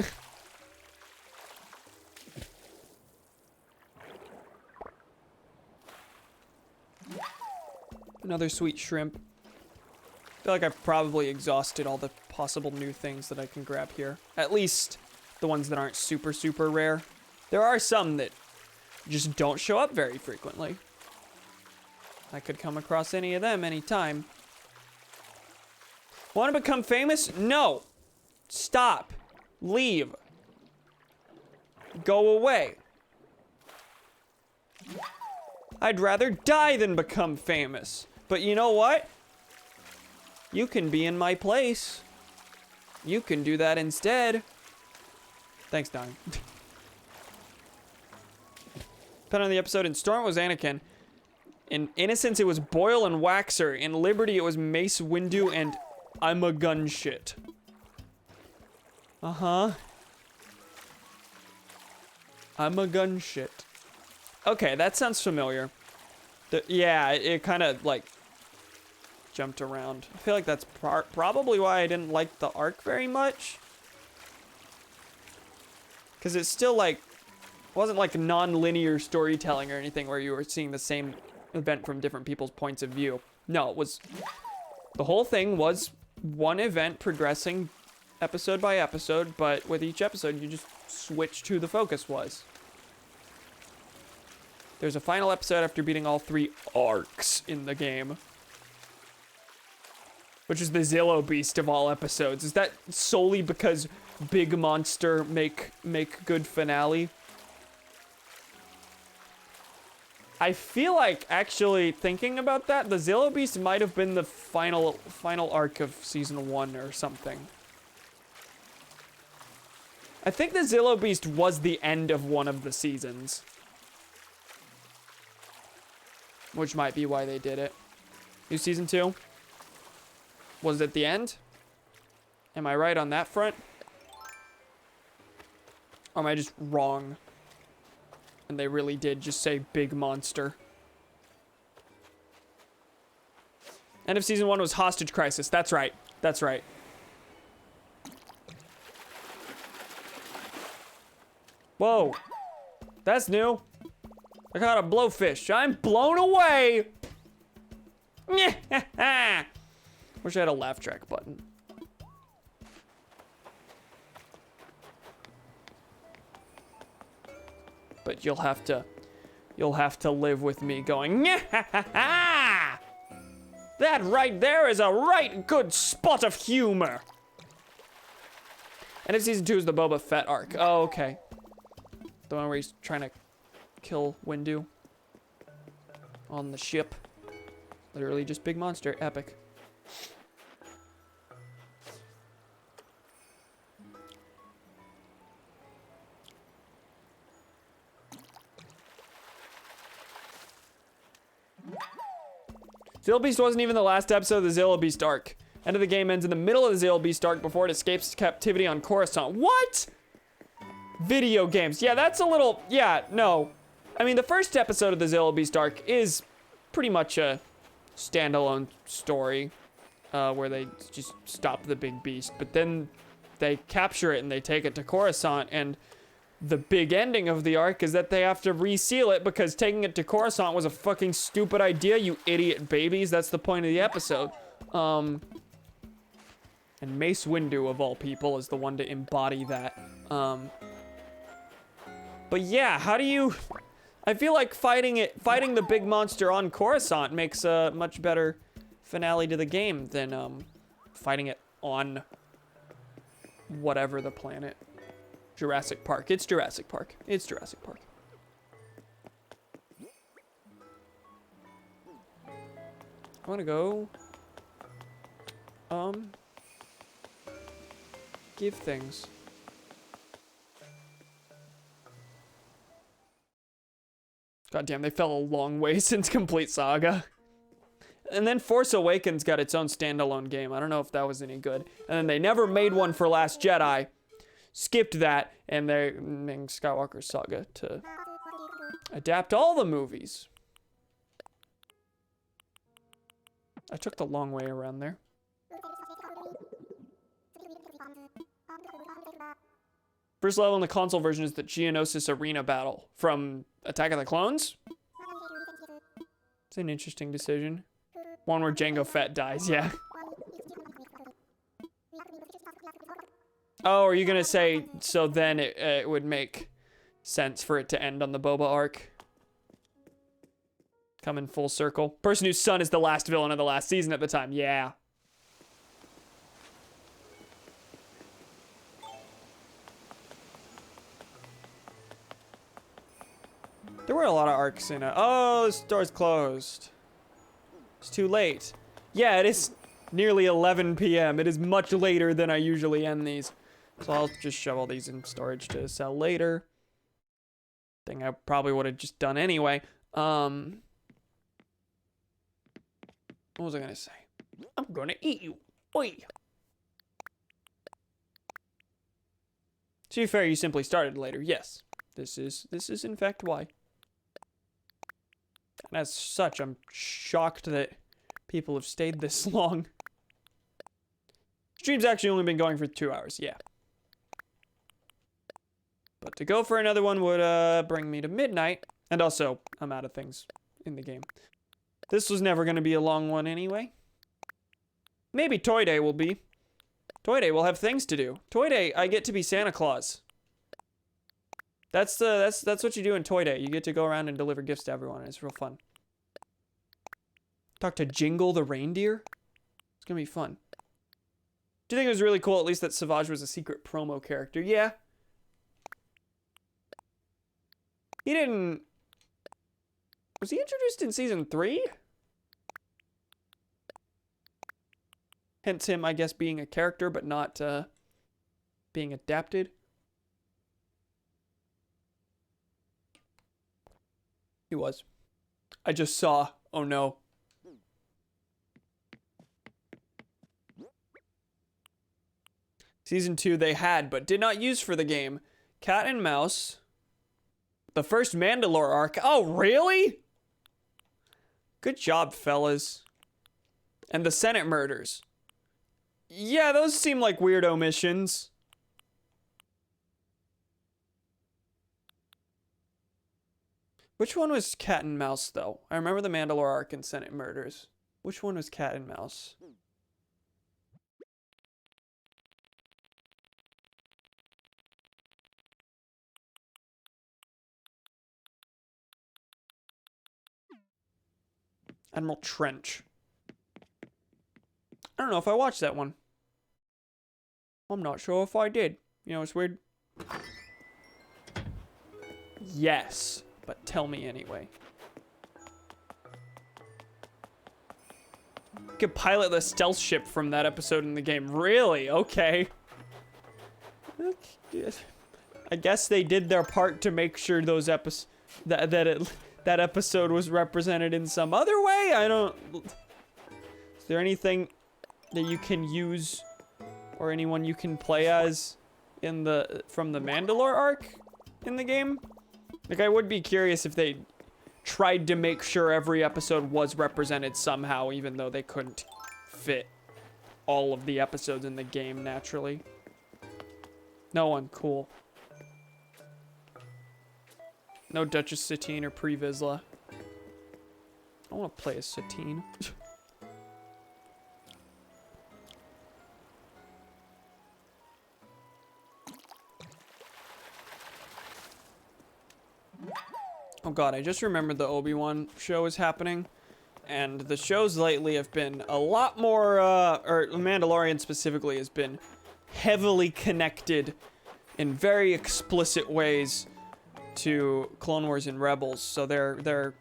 Another sweet shrimp. I feel like I've probably exhausted all the possible new things that I can grab here. At least the ones that aren't super, super rare. There are some that just don't show up very frequently. I could come across any of them anytime. Want to become famous? No. Stop. Leave. Go away. I'd rather die than become famous. But you know what? You can be in my place. You can do that instead. Thanks, Don. Depending on the episode, in Storm it was Anakin. In Innocence it was Boyle and Waxer. In Liberty it was Mace Windu and I'm a gun shit. Uh-huh. I'm a gun shit. Okay, that sounds familiar. Yeah, it kind of like jumped around. I feel like that's probably why I didn't like the arc very much. Because it's still like, wasn't like non-linear storytelling or anything where you were seeing the same event from different people's points of view. No, it was, the whole thing was one event progressing episode by episode, but with each episode you just switched who the focus was. There's a final episode after beating all 3 arcs in the game. Which is the Zillow Beast of all episodes. Is that solely because big monster make good finale? I feel like, actually, thinking about that, the Zillow Beast might have been the final arc of season 1 or something. I think the Zillow Beast was the end of one of the seasons. Which might be why they did it. New season 2? Was it the end? Am I right on that front? Or am I just wrong? And they really did just say big monster. End of season 1 was Hostage Crisis. That's right. That's right. Whoa. That's new. I caught a blowfish. I'm blown away. Wish I had a laugh track button. but you'll have to live with me going, "Nyah-ha-ha-ha! That right there is a right good spot of humor." End of season 2 is the Boba Fett arc. Oh, okay. The one where he's trying to kill Windu on the ship. Literally just big monster. Epic. Zilla Beast wasn't even the last episode of the Zilla Beast arc. End of the game ends in the middle of the Zilla Beast arc before it escapes captivity on Coruscant. What? Video games. Yeah, that's a little... Yeah, no. I mean, the first episode of the Zilla Beast arc is pretty much a standalone story where they just stop the big beast. But then they capture it and they take it to Coruscant, and the big ending of the arc is that they have to reseal it because taking it to Coruscant was a fucking stupid idea, you idiot babies. That's the point of the episode. And Mace Windu, of all people, is the one to embody that. But yeah, how do you... I feel like fighting the big monster on Coruscant makes a much better finale to the game than fighting it on whatever the planet. Jurassic Park. It's Jurassic Park. It's Jurassic Park. I want to go... give things. God damn, they fell a long way since Complete Saga. And then Force Awakens got its own standalone game. I don't know if that was any good. And then they never made one for Last Jedi. Skipped that, and they're making Skywalker Saga to adapt all the movies. I took the long way around there. First level in the console version is the Geonosis Arena battle from Attack of the Clones. It's an interesting decision. One where Jango Fett dies, yeah. Oh, are you gonna say, so then it would make sense for it to end on the Boba arc? Come in full circle. Person whose son is the last villain of the last season at the time, yeah. There were a lot of arcs in it. Oh, this door's closed. It's too late. Yeah, it is nearly 11 p.m. It is much later than I usually end these. So I'll just shove all these in storage to sell later. Thing I probably would have just done anyway. What was I gonna say? I'm gonna eat you. Oi. To be fair, you simply started later. Yes. This is in fact why. And as such, I'm shocked that people have stayed this long. Stream's actually only been going for 2 hours, yeah. But to go for another one would bring me to midnight. And also, I'm out of things in the game. This was never going to be a long one anyway. Maybe Toy Day will be. Toy Day will have things to do. Toy Day, I get to be Santa Claus. That's what you do in Toy Day. You get to go around and deliver gifts to everyone. It's real fun. Talk to Jingle the reindeer. It's gonna be fun. Do you think it was really cool at least that Savage was a secret promo character? Yeah. He didn't... Was he introduced in season 3? Hence him, I guess, being a character but not being adapted. He was. I just saw. Oh no. Season 2 they had, but did not use for the game. Cat and Mouse. The first Mandalore arc. Oh, really? Good job, fellas. And the Senate murders. Yeah, those seem like weird omissions. Which one was Cat and Mouse, though? I remember the Mandalore arc and Senate murders. Which one was Cat and Mouse? Admiral Trench. I don't know if I watched that one. I'm not sure if I did. You know, it's weird. Yes, but tell me anyway. You could pilot the stealth ship from that episode in the game. Really? Okay. I guess they did their part to make sure those that episode was represented in some other way. I don't. Is there anything that you can use, or anyone you can play as in from the Mandalore arc in the game? Like, I would be curious if they tried to make sure every episode was represented somehow, even though they couldn't fit all of the episodes in the game naturally. No one. Cool. No Duchess Satine or Pre Vizsla. I want to play as Satine. Oh god, I just remembered the Obi-Wan show is happening. And the shows lately have been a lot more, or Mandalorian specifically has been heavily connected in very explicit ways to Clone Wars and Rebels. So they're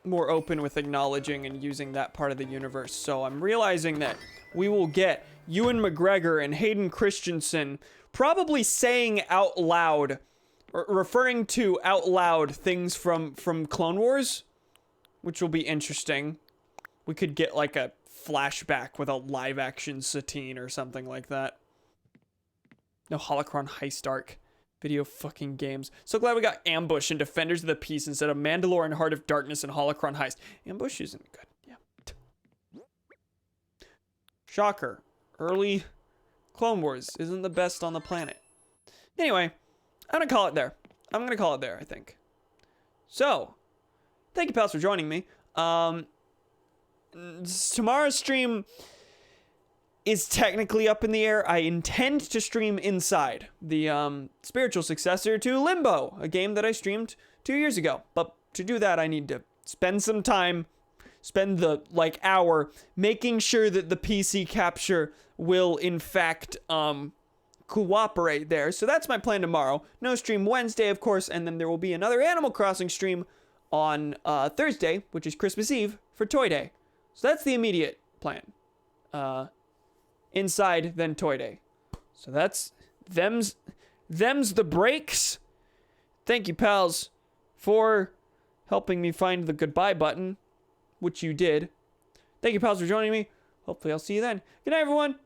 more open with acknowledging and using that part of the universe. So I'm realizing that we will get Ewan McGregor and Hayden Christensen probably saying out loud, or referring to out loud things from Clone Wars, which will be interesting. We could get like a flashback with a live action Satine or something like that. No Holocron Heist arc. Video fucking games. So glad we got Ambush and Defenders of the Peace instead of Mandalore and Heart of Darkness and Holocron Heist. Ambush isn't good. Yeah. Shocker. Early Clone Wars isn't the best on the planet. Anyway, I'm gonna call it there. I'm gonna call it there, I think. So, thank you, pals, for joining me. Tomorrow's stream is technically up in the air. I intend to stream Inside, the spiritual successor to Limbo, a game that I streamed 2 years ago. But to do that, I need to spend some time, spend the hour making sure that the PC capture will in fact cooperate there. So that's my plan tomorrow. No stream Wednesday, of course, and then there will be another Animal Crossing stream on Thursday, which is Christmas Eve, for Toy Day. So that's the immediate plan. Inside, then Toy Day. So that's them's the breaks. Thank you, pals, for helping me find the goodbye button, which you did. Thank you, pals, for joining me. Hopefully I'll see you then. Good night, everyone.